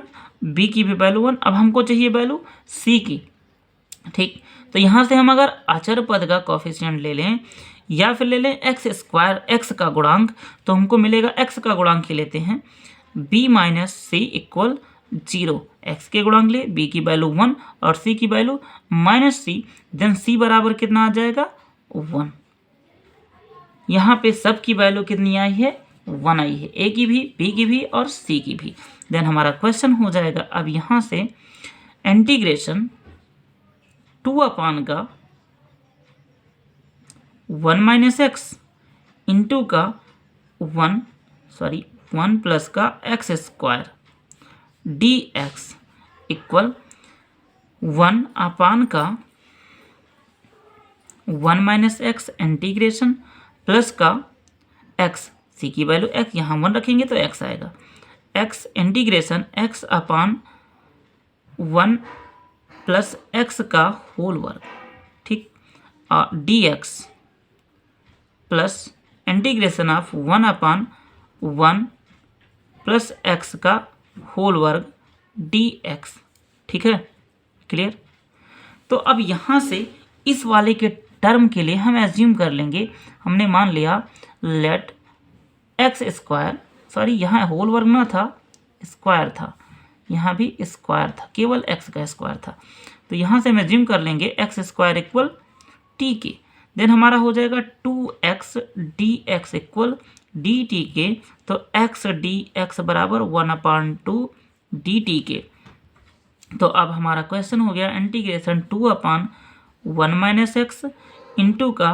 b की भी वैल्यू 1। अब हमको चाहिए वैल्यू c की। ठीक, तो यहाँ से हम अगर अचर पद का कोफिशिएंट ले लें या फिर ले लें एक्स स्क्वायर, एक्स का गुणांक, तो हमको मिलेगा एक्स का गुणांक ही लेते हैं b माइनस सी इक्वल 0। एक्स के गुणांक ले, b की वैल्यू 1 और c की वैल्यू माइनस सी, देन c बराबर कितना आ जाएगा 1। यहाँ पे सब की वैल्यू कितनी आई है, 1 आई है, a की भी, b की भी और c की भी। देन हमारा क्वेश्चन हो जाएगा अब यहाँ से इंटीग्रेशन 2 अपान का 1 माइनस एक्स इंटू का 1 प्लस का एक्स स्क्वायर dx इक्वल 1 अपान का 1 माइनस एक्स इंटीग्रेशन प्लस का एक्स, सी की वैल्यू एक्स, यहाँ 1 रखेंगे तो एक्स आएगा, एक्स इंटीग्रेशन एक्स अपान 1 प्लस एक्स का होल वर्ग, ठीक, और D x plus integration of 1 upon 1 plus x का होल वर्ग डी एक्स, ठीक है, क्लियर। तो अब यहाँ से इस वाले के टर्म के लिए हम एज्यूम कर लेंगे, हमने मान लिया लेट एक्स स्क्वायर, सॉरी यहाँ होल वर्ग ना था, स्क्वायर था, यहाँ भी स्क्वायर था, केवल एक्स का स्क्वायर था, तो यहाँ से हम एज्यूम कर लेंगे एक्स स्क्वायर इक्वल टी के, देन हमारा हो जाएगा 2x D X equal D T के, तो एक्स डी एक्स बराबर 1/2 डी टी के। तो अब हमारा क्वेश्चन हो गया इंटीग्रेशन 2/1 माइनस एक्स इंटू का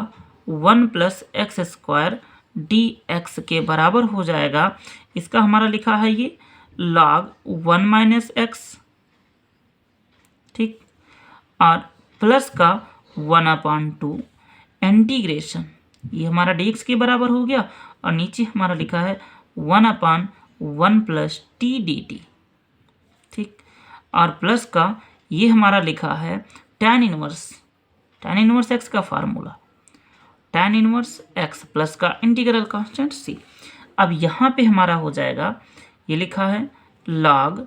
1 plus x square D x के बराबर हो जाएगा, इसका हमारा लिखा है ये log 1 माइनस एक्स, ठीक, और प्लस का 1/2 इंटीग्रेशन, ये हमारा डी एक्स के बराबर हो गया, और नीचे हमारा लिखा है 1/1 प्लस टी डी टी, ठीक, और प्लस का ये हमारा लिखा है tan इनवर्स एक्स का formula, tan inverse x plus का इंटीग्रल कांस्टेंट सी। अब यहाँ पे हमारा हो जाएगा, ये लिखा है log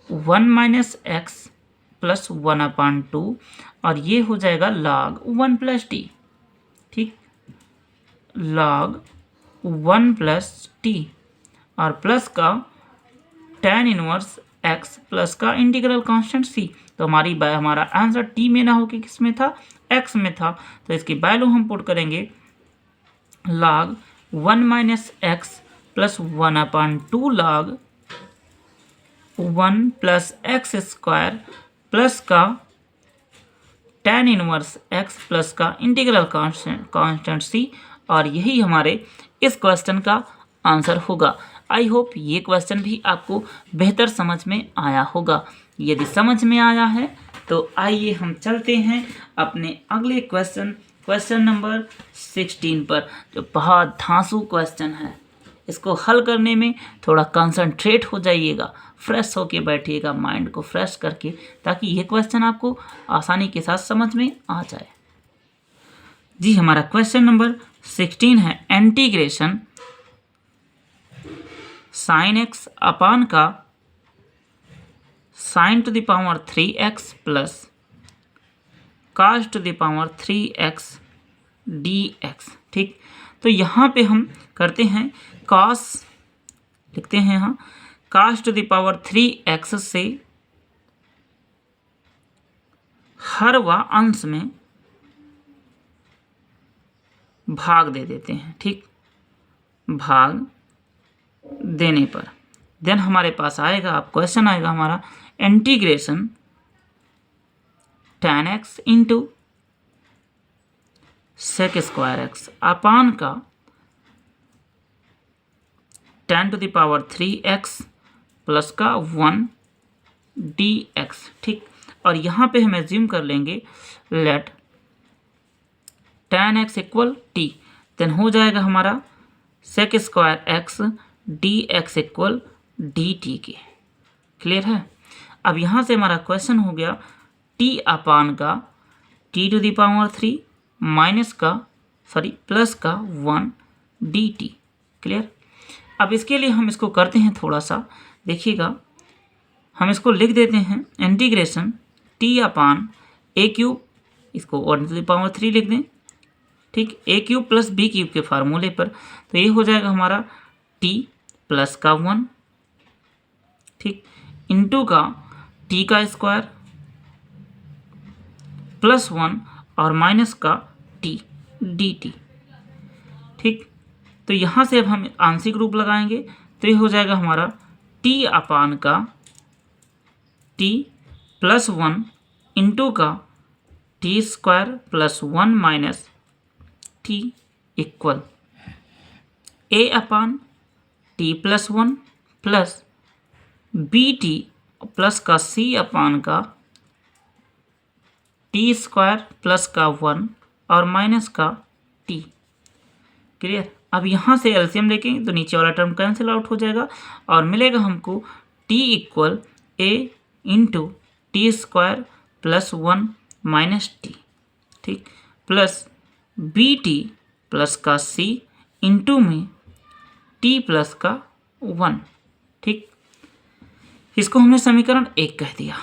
1 माइनस एक्स प्लस 1/2, और ये हो जाएगा log 1 प्लस टी, ठीक, log 1 प्लस टी, और प्लस का tan इनवर्स एक्स प्लस का इंटीग्रल कांस्टेंट सी। तो हमारा आंसर टी में ना हो कि किस में था, एक्स में था, तो इसकी वैल्यू हम पुट करेंगे log 1 minus X plus 1/2 log 1 plus x square plus का tan इनवर्स एक्स प्लस का इंटीग्रल कांस्टेंट सी, और यही हमारे इस क्वेश्चन का आंसर होगा। आई होप ये क्वेश्चन भी आपको बेहतर समझ में आया होगा। यदि समझ में आया है तो आइए हम चलते हैं अपने अगले क्वेश्चन नंबर 16 पर, जो बहुत धांसू क्वेश्चन है। इसको हल करने में थोड़ा कंसंट्रेट हो जाइएगा, फ्रेश होके बैठिएगा, माइंड को फ्रेश करके, ताकि ये क्वेश्चन आपको आसानी के साथ समझ में आ जाए। जी, हमारा क्वेश्चन नंबर 16 है इंटीग्रेशन साइन एक्स अपान का sine to the power 3x plus cos to the power 3x dx, ठीक। तो यहाँ पे हम करते हैं कास, लिखते हैं यहाँ कास टू द पावर 3x से हर व अंश में भाग दे देते हैं, ठीक, भाग देने पर देन हमारे पास आएगा, अब क्वेश्चन आएगा हमारा integration tan x into sec square x upon का tan to the power 3x plus का 1 dx, ठीक। और यहाँ पे हम एज्यूम कर लेंगे let tan x equal t, then हो जाएगा हमारा sec square x dx equal dt के, क्लियर है। अब यहाँ से हमारा क्वेश्चन हो गया t अपान का t to the power 3 minus का प्लस का 1 dt, क्लियर। अब इसके लिए हम इसको करते हैं थोड़ा सा, देखिएगा, हम इसको लिख देते हैं integration t upon a cube, इसको 1 टू द पावर 3 लिख दें, ठीक, a cube plus b cube के फार्मूले पर, तो ये हो जाएगा हमारा t प्लस का 1, ठीक, इंटू का t का स्क्वायर प्लस 1 और माइनस का t dt, ठीक। तो यहाँ से अब हम आंशिक रूप लगाएंगे, तो ये हो जाएगा हमारा t अपान का t प्लस 1 इंटू का t square plus 1 minus t equal a upon t plus 1 plus B T plus का c अपान का t स्क्वायर प्लस का 1 और माइनस का टी। क्लियर। अब यहाँ से एलसीएम देखेंगे तो नीचे वाला टर्म कैंसिल आउट हो जाएगा और मिलेगा हमको टी इक्वल ए into t square plus 1 minus t, ठीक, प्लस बी टी प्लस का सी इंटू में टी प्लस का 1, ठीक। इसको हमने समीकरण 1 कह दिया।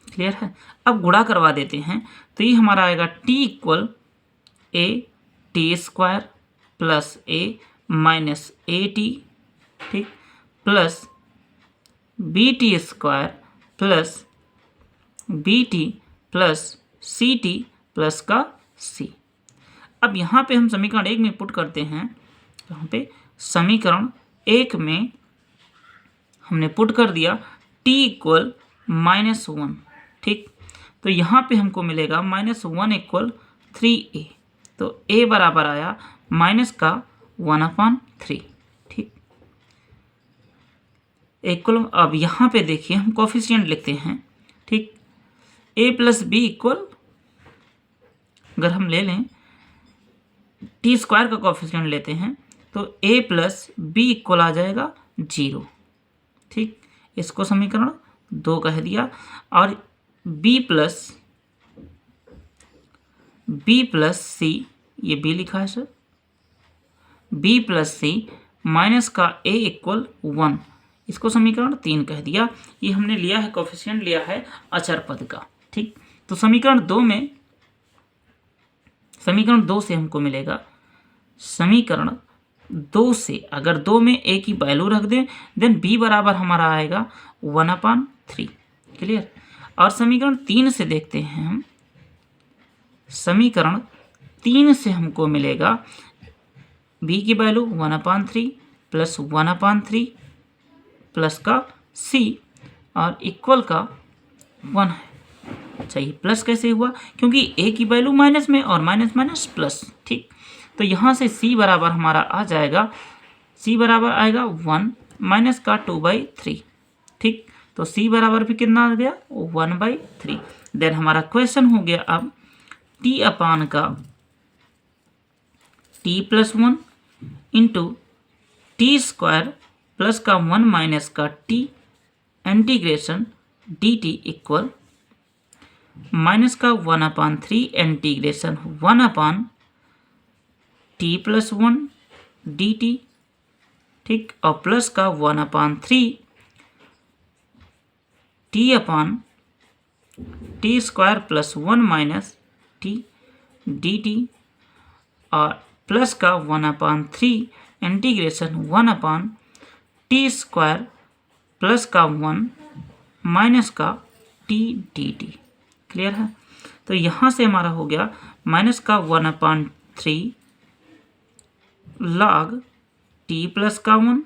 क्लियर है। अब गुणा करवा देते हैं तो ये हमारा आएगा T equal A T square plus A minus A T, ठीक, plus B T square plus B T plus C T plus का सी। अब यहाँ पे हम समीकरण 1 में पुट करते हैं। यहाँ पे समीकरण 1 में हमने पुट कर दिया t इक्वल -1, ठीक। तो यहाँ पे हमको मिलेगा -1 इक्वल 3a। तो a बराबर आया माइनस का 1/3, ठीक। इक्वल, अब यहाँ पे देखिए हम कोफिशिएंट लिखते हैं, ठीक। a प्लस बी इक्वल, अगर हम ले लें टी स्क्वायर का कोफिशिएंट लेते हैं तो a प्लस बी इक्वल आ जाएगा 0, ठीक। इसको समीकरण 2 कह दिया। और b प्लस सी, ये b लिखा है सर, b प्लस सी माइनस का a इक्वल 1, इसको समीकरण 3 कह दिया। ये हमने लिया है कोफिशिएंट, लिया है अचर पद का, ठीक। तो समीकरण 2 से हमको मिलेगा, समीकरण 2 से अगर 2 में a की वैल्यू रख दें देन b बराबर हमारा आएगा 1/3। क्लियर। और समीकरण 3 से देखते हैं हम, समीकरण 3 से हमको मिलेगा b की वैल्यू 1/3 प्लस 1/3 प्लस का c और इक्वल का 1 है। अच्छा, ये प्लस कैसे हुआ? क्योंकि a की वैल्यू माइनस में और माइनस माइनस प्लस, ठीक। तो यहाँ से c बराबर हमारा आ जाएगा, c बराबर आएगा 1 माइनस का 2/3, ठीक। तो c बराबर भी कितना आ गया? 1/3। देन हमारा क्वेश्चन हो गया अब t अपान का t plus 1 into t square plus का 1 माइनस का t integration dt equal minus का 1/3 इंटीग्रेशन 1 t प्लस 1 dt, ठीक, और प्लस का 1/3 t square plus 1 minus t dt और प्लस का 1/3 इंटीग्रेशन 1/t स्क्वायर प्लस का 1 माइनस का t dt। क्लियर है। तो यहाँ से हमारा हो गया माइनस का 1/3 log t प्लस का 1,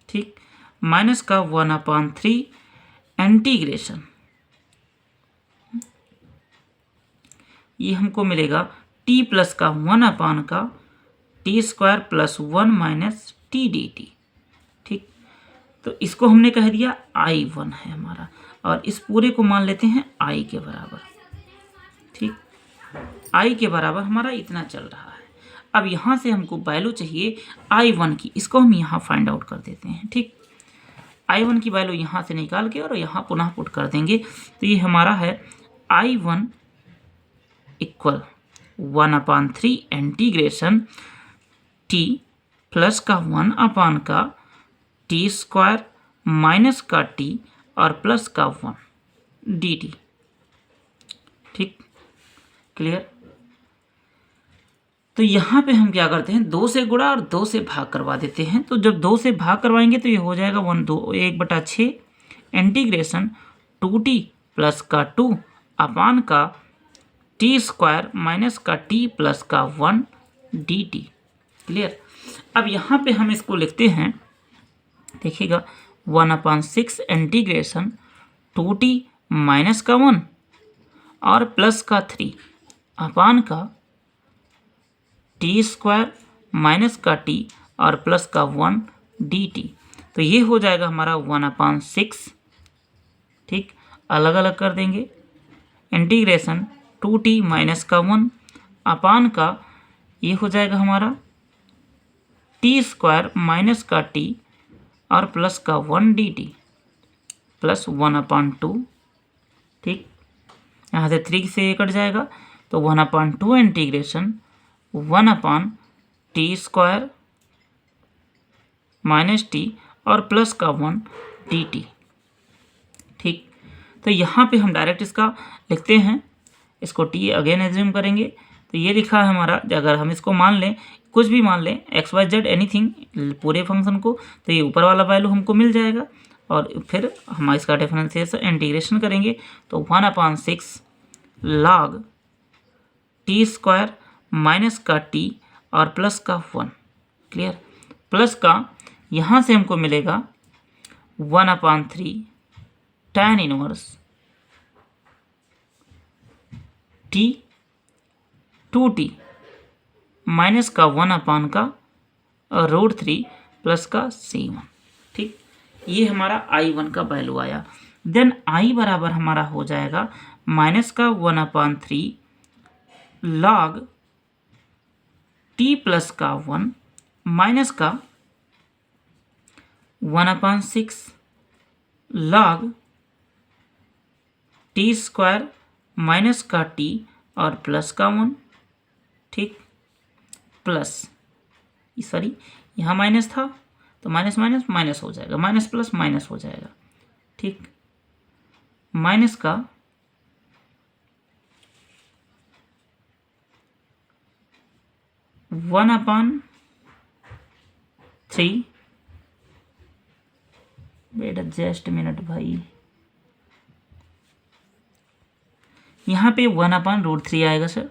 ठीक, माइनस का 1/3 इंटीग्रेशन, ये हमको मिलेगा t प्लस का 1 का T square plus 1 minus T dt, ठीक। तो इसको हमने कह दिया I1 है हमारा, और इस पूरे को मान लेते हैं I के बराबर, ठीक। I के बराबर हमारा इतना चल रहा है। अब यहाँ से हमको वैल्यू चाहिए I1 की, इसको हम यहाँ फाइंड आउट कर देते हैं, ठीक। I1 की वैल्यू यहाँ से निकाल के और यहाँ पुनः पुट कर देंगे। तो ये हमारा है I1 equal 1/3 integration t plus का 1 का टी स्क्वायर माइनस का t और प्लस का 1 dt, ठीक। क्लियर। तो यहाँ पे हम क्या करते हैं, 2 से गुणा और 2 से भाग करवा देते हैं। तो जब 2 से भाग करवाएंगे तो ये हो जाएगा 1/6 इंटीग्रेशन 2t प्लस का 2 अपान का टी स्क्वायर माइनस का t प्लस का 1 dt। क्लियर। अब यहाँ पे हम इसको लिखते हैं, देखिएगा 1/6 इंटीग्रेशन 2t माइनस का 1 और प्लस का 3 अपान का टी स्क्वायर माइनस का t और प्लस का 1 dt। तो ये हो जाएगा हमारा 1/6, ठीक। अलग अलग कर देंगे, इंटीग्रेशन 2t माइनस का 1 अपान का ये हो जाएगा हमारा टी स्क्वायर माइनस का टी और प्लस का 1 dt प्लस 1/2। ठीक, यहाँ से 3 से ये कट जाएगा तो 1/2 integration 1/t square minus T और प्लस का 1 dt। ठीक, तो यहाँ पे हम डायरेक्ट इसका लिखते हैं, इसको t अगेन एज्यूम करेंगे तो ये लिखा है हमारा। अगर हम इसको मान लें, कुछ भी मान लें, एक्स वाई जेड एनीथिंग, पूरे फंक्शन को, तो ये ऊपर वाला वैल्यू हमको मिल जाएगा। और फिर हम इसका डिफरेंशिएशन इंटीग्रेशन करेंगे तो 1/6 log टी स्क्वायर माइनस का टी और प्लस का 1। क्लियर, प्लस का यहाँ से हमको मिलेगा 1/3 tan inverse T 2t minus का 1/√3 प्लस का c1। ठीक, ये हमारा I1 का वैल्यू आया। देन I बराबर हमारा हो जाएगा माइनस का 1/3 log t प्लस का 1 माइनस का 1/6 log टी स्क्वायर माइनस का टी और प्लस का 1। ठीक, प्लस, सॉरी यहाँ माइनस था तो माइनस माइनस माइनस हो जाएगा, माइनस प्लस माइनस हो जाएगा। ठीक, माइनस का 1/3, वेट जस्ट मिनट भाई, यहाँ पे 1/√3 आएगा सर।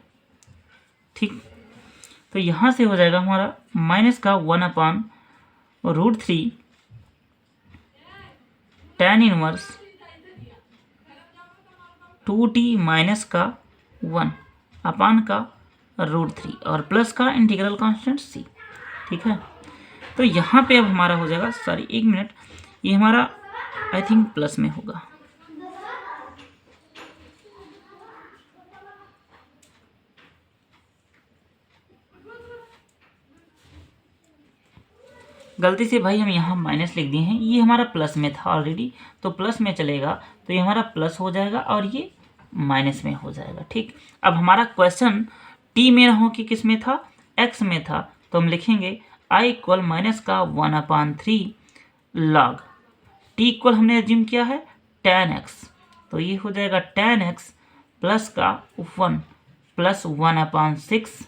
ठीक, तो यहाँ से हो जाएगा हमारा माइनस का 1/√3 tan इनवर्स 2t माइनस का 1 अपान का √3 और प्लस का इंटीग्रल कांस्टेंट c। ठीक है, तो यहाँ पे अब हमारा हो जाएगा, सॉरी एक मिनट, ये हमारा आई थिंक प्लस में होगा। गलती से भाई हम यहाँ माइनस लिख दिए हैं, ये हमारा प्लस में था ऑलरेडी, तो प्लस में चलेगा तो ये हमारा प्लस हो जाएगा और ये माइनस में हो जाएगा। ठीक, अब हमारा क्वेश्चन टी में ना हो कि किस में था, एक्स में था, तो हम लिखेंगे आई इक्वल माइनस का 1/3 log टी इक्वल हमने एज्यूम किया है tan x, तो ये हो जाएगा tan x प्लस का 1 plus 1/6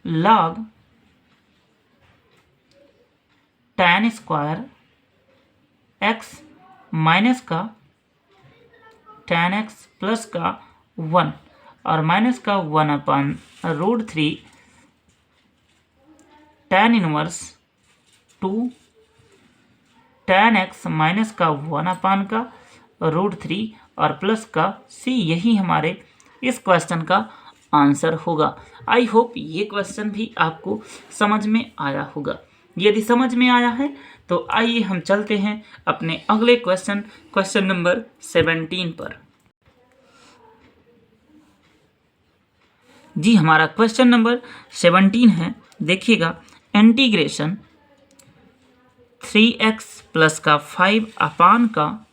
log tan square x minus का tan x प्लस का 1 और माइनस का 1/√3 tan inverse 2 tan x minus का 1/√3 और प्लस का c। यही हमारे इस क्वेश्चन का आंसर होगा। आई होप ये क्वेश्चन भी आपको समझ में आया होगा। यदि समझ में आया है तो आइए हम चलते हैं अपने अगले क्वेश्चन नंबर 17 पर। जी, हमारा क्वेश्चन नंबर 17 है, देखिएगा, इंटीग्रेशन 3x प्लस का 5 अपान का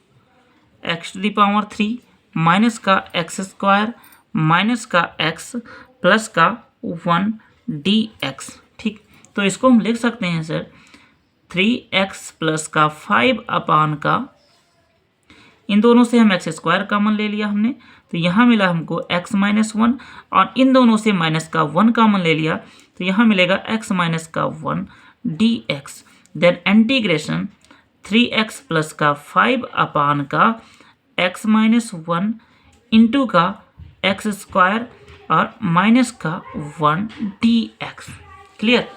x³ माइनस का x स्क्वायर माइनस का x प्लस का 1 dx। ठीक, तो इसको हम लिख सकते हैं सर 3x प्लस का 5 अपान का, इन दोनों से हम x स्क्वायर कॉमन ले लिया हमने, तो यहाँ मिला हमको x माइनस 1 और इन दोनों से माइनस का 1 कॉमन ले लिया तो यहाँ मिलेगा x माइनस का 1 dx। Then integration 3x plus का 5 अपान का x माइनस 1 इंटू का x स्क्वायर और माइनस का 1 dx। क्लियर,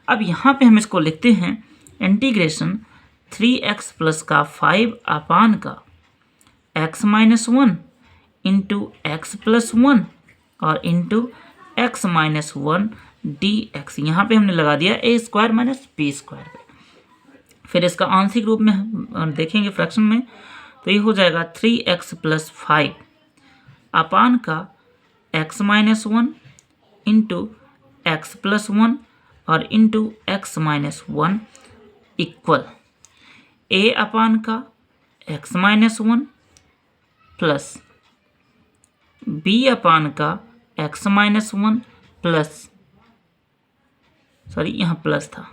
अब यहाँ पे हम इसको लिखते हैं इंटीग्रेशन 3x प्लस का 5 अपान का x minus 1 into x plus 1 और इंटू एक्स माइनस 1 dx। यहाँ पे हमने लगा दिया a square minus B square पे। फिर इसका आंशिक रूप में हम देखेंगे फ्रैक्शन में, तो ये हो जाएगा 3x प्लस 5 अपान का x minus 1 into x plus one और into x minus one equal a upon का x minus one plus b upon का एक्स माइनस वन प्लस यहाँ प्लस था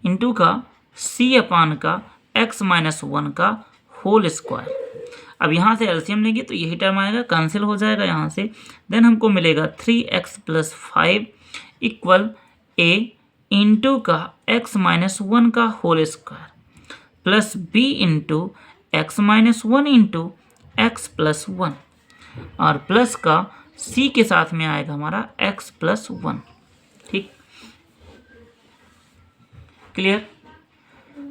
इंटू का सी अपान का एक्स माइनस वन का whole square. अब यहाँ से एलसीएम लेंगे तो यही टर्म आएगा, कैंसिल हो जाएगा यहाँ से। देन हमको मिलेगा 3x प्लस 5 इक्वल ए इंटू का एक्स माइनस वन का whole square plus B into x minus one into x plus one और प्लस का सी के साथ में आएगा हमारा एक्स प्लस वन। ठीक, क्लियर।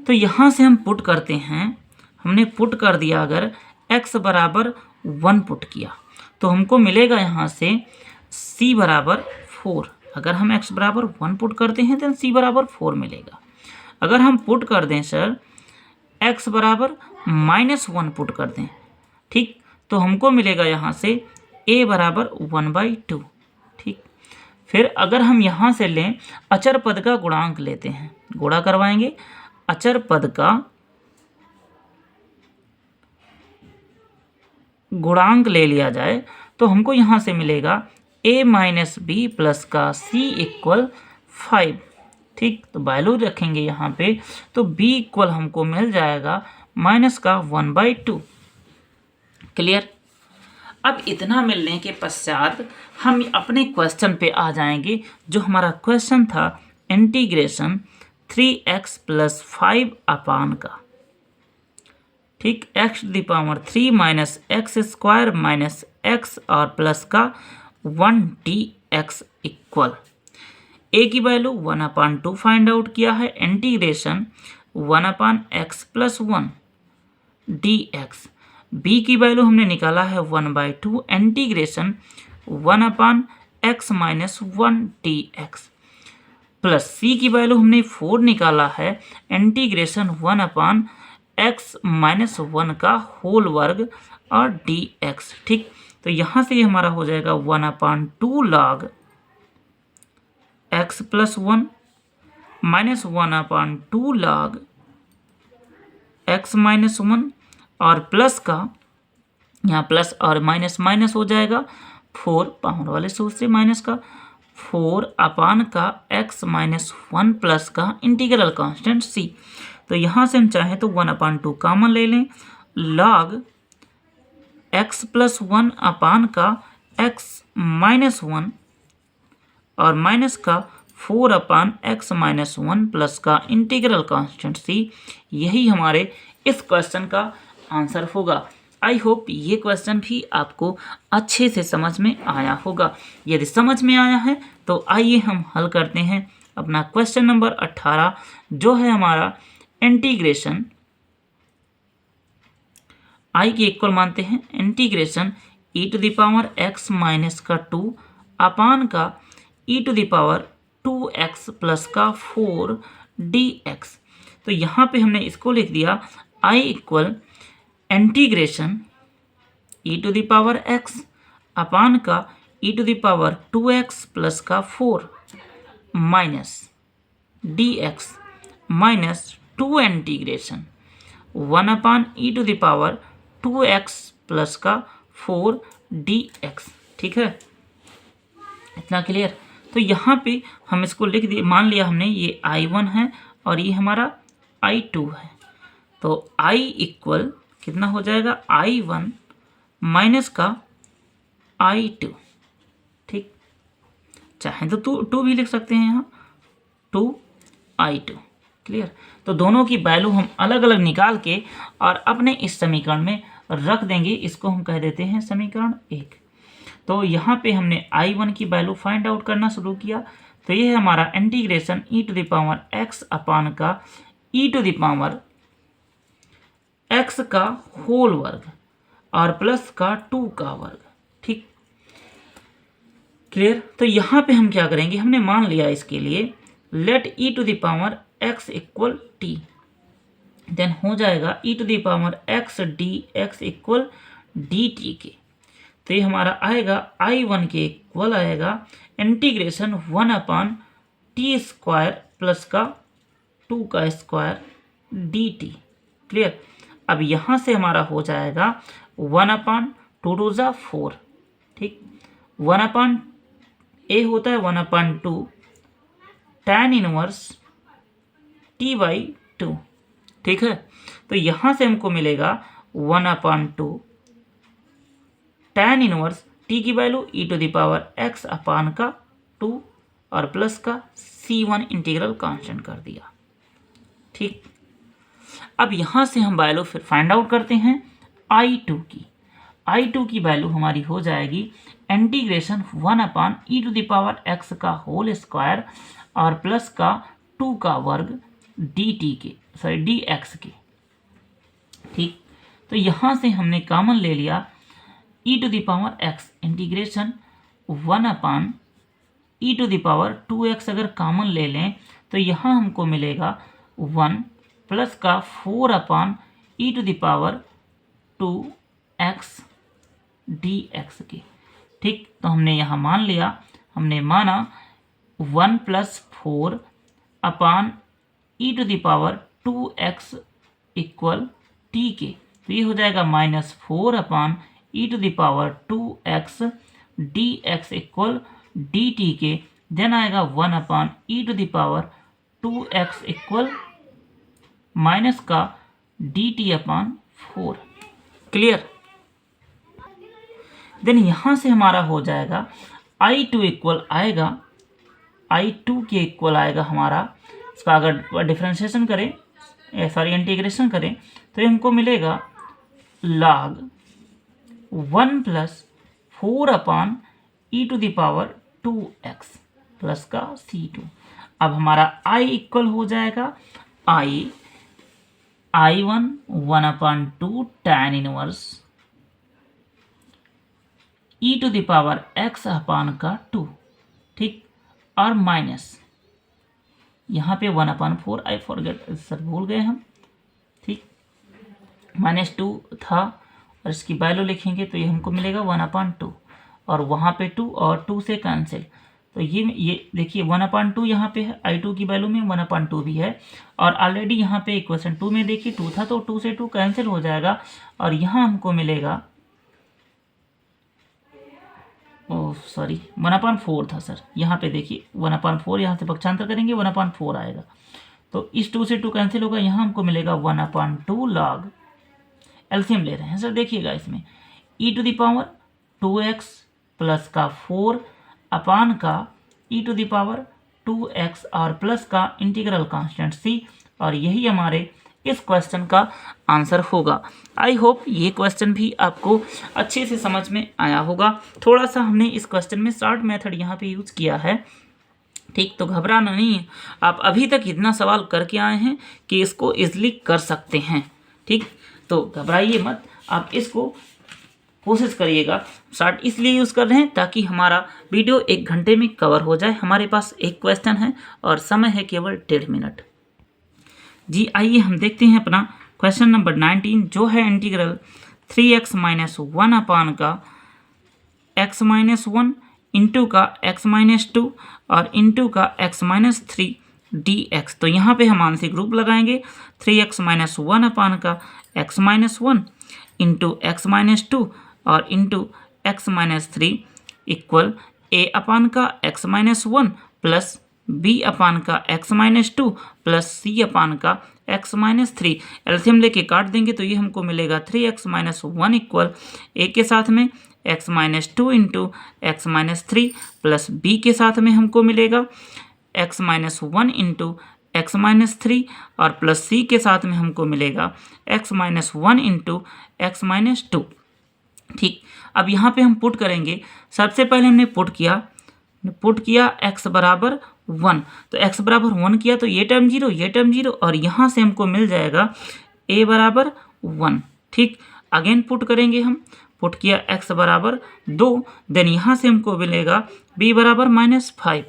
तो यहाँ से हम पुट करते हैं, हमने पुट कर दिया, अगर x बराबर 1 पुट किया तो हमको मिलेगा यहाँ से c बराबर 4। अगर हम x बराबर 1 पुट करते हैं तो c बराबर 4 मिलेगा। अगर हम पुट कर दें सर x बराबर -1 पुट कर दें, ठीक, तो हमको मिलेगा यहाँ से a बराबर 1/2। ठीक, फिर अगर हम यहाँ से लें अचर पद का गुणांक लेते हैं, गुणा करवाएंगे, अचर पद का गुणांक ले लिया जाए तो हमको यहाँ से मिलेगा a माइनस बी प्लस का c इक्वल 5। ठीक, तो वैल्यू रखेंगे यहाँ पे तो b इक्वल हमको मिल जाएगा माइनस का 1/2। क्लियर। अब इतना मिलने के पश्चात हम अपने क्वेश्चन पे आ जाएंगे, जो हमारा क्वेश्चन था इंटीग्रेशन 3x प्लस 5 अपान का, ठीक, x to the power 3 minus x square minus X और प्लस का 1 dx इक्वल a की वैल्यू 1/2 फाइंड आउट किया है, integration 1/x plus 1 dx। b की वैल्यू हमने निकाला है 1/2, integration 1/x minus 1 dx plus c की वैल्यू हमने 4 निकाला है, इंटीग्रेशन 1/x माइनस 1 का होल वर्ग और dx। ठीक, तो यहाँ से ये हमारा हो जाएगा 1/2 log x plus 1 minus 1/2 log x minus 1 और प्लस का यहाँ प्लस और माइनस माइनस हो जाएगा, 4 पावर वाले सूत्र से माइनस का 4 अपान का x माइनस 1 प्लस का इंटीग्रल कांस्टेंट c। तो यहाँ से हम चाहें तो 1/2 कॉमन ले लें, log x प्लस 1 अपान का x माइनस 1 और माइनस का 4 अपान x माइनस 1 प्लस का इंटीग्रल कांस्टेंट c। यही हमारे इस क्वेश्चन का आंसर होगा। आई होप ये क्वेश्चन भी आपको अच्छे से समझ में आया होगा। यदि समझ में आया है तो आइए हम हल करते हैं अपना क्वेश्चन नंबर 18, जो है हमारा इंटीग्रेशन आई के इक्वल मानते हैं, integration e to the power x minus का 2 अपान का e to the power 2x plus का 4 dx। तो यहाँ पे हमने इसको लिख दिया I equal integration e to the power x upon का e to the power 2x plus का 4 minus dx minus 2 integration 1 upon e to the power 2x plus का 4 dx। ठीक है, इतना क्लियर। तो यहाँ पे हम इसको लिख दिए, मान लिया हमने ये I1 है और ये हमारा I2 है। तो I इक्वल कितना हो जाएगा, I1 माइनस का I2। ठीक, चाहे तो 2 भी लिख सकते हैं यहाँ, 2I2। क्लियर। तो दोनों की वैल्यू हम अलग अलग निकाल के और अपने इस समीकरण में रख देंगे। इसको हम कह देते हैं समीकरण 1। तो यहाँ पे हमने I1 की वैल्यू फाइंड आउट करना शुरू किया। तो ये है हमारा integration e to the power x upon का e to the power x का होल वर्ग और प्लस का 2 का वर्ग। ठीक, क्लियर। तो यहाँ पे हम क्या करेंगे, हमने मान लिया इसके लिए let e to the power x equal t, then हो जाएगा e to the power x dx equal dt के। तो ये हमारा आएगा I1 के इक्वल आएगा इंटीग्रेशन 1/t² प्लस का 2 का स्क्वायर dt। क्लियर। अब यहाँ से हमारा हो जाएगा 1/2 4। ठीक, 1/a होता है 1/2 tan इनवर्स t/2। ठीक है, तो यहाँ से हमको मिलेगा 1/2 tan इनवर्स t की वैल्यू e⁻x/2 और प्लस का c1 इंटीग्रल कांस्टेंट कर दिया। ठीक, अब यहाँ से हम वैल्यू फिर फाइंड आउट करते हैं I2 की। I2 की वैल्यू हमारी हो जाएगी इंटीग्रेशन 1/e⁻x का होल स्क्वायर और प्लस का 2 का वर्ग dx के। ठीक, तो यहाँ से हमने कॉमन ले लिया e⁻x इंटीग्रेशन 1/e⁻2x अगर कॉमन ले लें तो यहाँ हमको मिलेगा 1 प्लस का 4/e⁻2x dx के। ठीक, तो हमने यहाँ मान लिया, हमने माना 1 + 4/e⁻2x इक्वल t के, तो ये हो जाएगा -4/e⁻2x dx इक्वल dt के। देन आएगा 1/e⁻2x इक्वल माइनस का dt/4। क्लियर। देन यहाँ से हमारा हो जाएगा I2 इक्वल आएगा, I2 के इक्वल आएगा हमारा, इसका अगर डिफ्रेंशिएशन करें इंटीग्रेशन करें तो हमको मिलेगा log 1 + 4/e⁻2x प्लस का c2। अब हमारा I इक्वल हो जाएगा I1 1/2 tan इनवर्स e⁻x/2। ठीक, और माइनस यहाँ पे 1/4 आई फॉरगेट सर, भूल गए हम। ठीक, -2 था और इसकी वैल्यू लिखेंगे तो ये हमको मिलेगा 1/2 और वहाँ पे 2 और 2 से कैंसिल, तो ये देखिए 1/2 यहाँ पे है, I2 की वैल्यू में 1/2 भी है और ऑलरेडी यहाँ पे इक्वेशन 2 में देखिए 2 था तो 2 से 2 कैंसिल हो जाएगा और यहाँ हमको मिलेगा 1/4 था सर, यहाँ पे देखिए 1/4, यहाँ से पक्षांतर करेंगे 1/4 आएगा, तो इस 2 से 2 कैंसिल होगा, यहाँ हमको मिलेगा 1/2 log, एलसीएम ले रहे हैं सर, देखिएगा इसमें e⁻2x प्लस का 4 अपान का e⁻2x और प्लस का इंटीग्रल कांस्टेंट c, और यही हमारे इस क्वेश्चन का आंसर होगा। आई होप ये क्वेश्चन भी आपको अच्छे से समझ में आया होगा। थोड़ा सा हमने इस क्वेश्चन में शॉर्ट मेथड यहाँ पे यूज़ किया है। ठीक, तो घबराना नहीं है, आप अभी तक इतना सवाल करके आए हैं कि इसको इजली कर सकते हैं। ठीक, तो घबराइए मत, आप इसको कोशिश करिएगा। शॉर्ट इसलिए यूज़ कर रहे हैं ताकि हमारा वीडियो 1 घंटे में कवर हो जाए। हमारे पास एक क्वेश्चन है और समय है केवल 1.5 मिनट। जी आइए हम देखते हैं अपना क्वेश्चन नंबर 19, जो है इंटीग्रल 3x - 1 अपान का x - 1 इंटू का x - 2 और इंटू का x - 3 dx। तो यहाँ पे हम आंशिक रूप लगाएंगे, 3x - 1 अपान का x - 1 इंटू x - 2 और इंटू x - 3 इक्वल a अपान का x - 1 प्लस b अपान का x - 2 प्लस c अपान का x - 3। एलसीएम लेके काट देंगे तो ये हमको मिलेगा 3x - 1 इक्वल a के साथ में x - 2 into x - 3 plus b के साथ में हमको मिलेगा x - 1 इंटू x - 3 और प्लस c के साथ में हमको मिलेगा x - 1 इंटू x - 2। ठीक, अब यहाँ पे हम पुट करेंगे। सबसे पहले हमने पुट किया x बराबर 1, तो x बराबर 1 किया तो ये टर्म 0, ये टर्म 0 और यहाँ से हमको मिल जाएगा a बराबर 1। ठीक, अगेन पुट करेंगे हम, पुट किया x बराबर 2, देन यहाँ से हमको मिलेगा b बराबर -5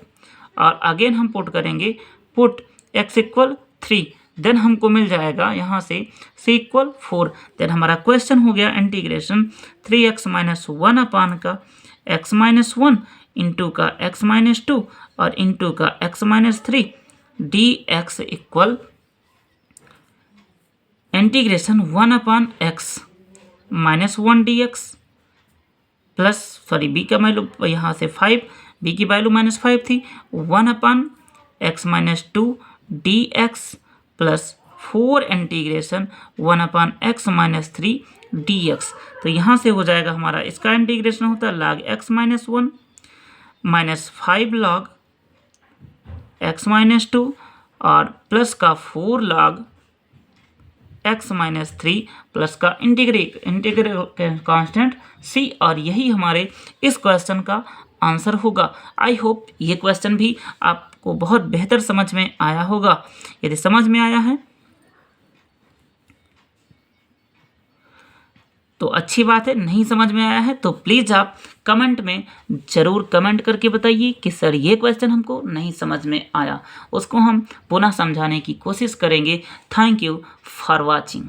और अगेन हम पुट करेंगे, पुट x इक्वल 3, देन हमको मिल जाएगा यहाँ से c = 4। देन हमारा क्वेश्चन हो गया इंटीग्रेशन 3x - 1 अपान का x - 1 इंटू का x - 2 और इंटू का x - 3 dx इक्वल इंटीग्रेशन 1 अपान x - 1 dx plus sorry b का वैल्यू यहाँ से 5, b की वैल्यू -5 थी, 1 अपान x - 2 dx प्लस 4 इंटीग्रेशन 1 अपान x - 3 dx। तो यहाँ से हो जाएगा हमारा, इसका इंटीग्रेशन होता है log x - 1 minus 5 log x - 2 और प्लस का 4 log x - 3 प्लस का इंटीग्रल कांस्टेंट c, और यही हमारे इस क्वेश्चन का आंसर होगा। आई होप ये क्वेश्चन भी आपको बहुत बेहतर समझ में आया होगा। यदि समझ में आया है तो अच्छी बात है, नहीं समझ में आया है तो प्लीज़ आप कमेंट में ज़रूर कमेंट करके बताइए कि सर ये क्वेश्चन हमको नहीं समझ में आया, उसको हम पुनः समझाने की कोशिश करेंगे। Thank you for watching.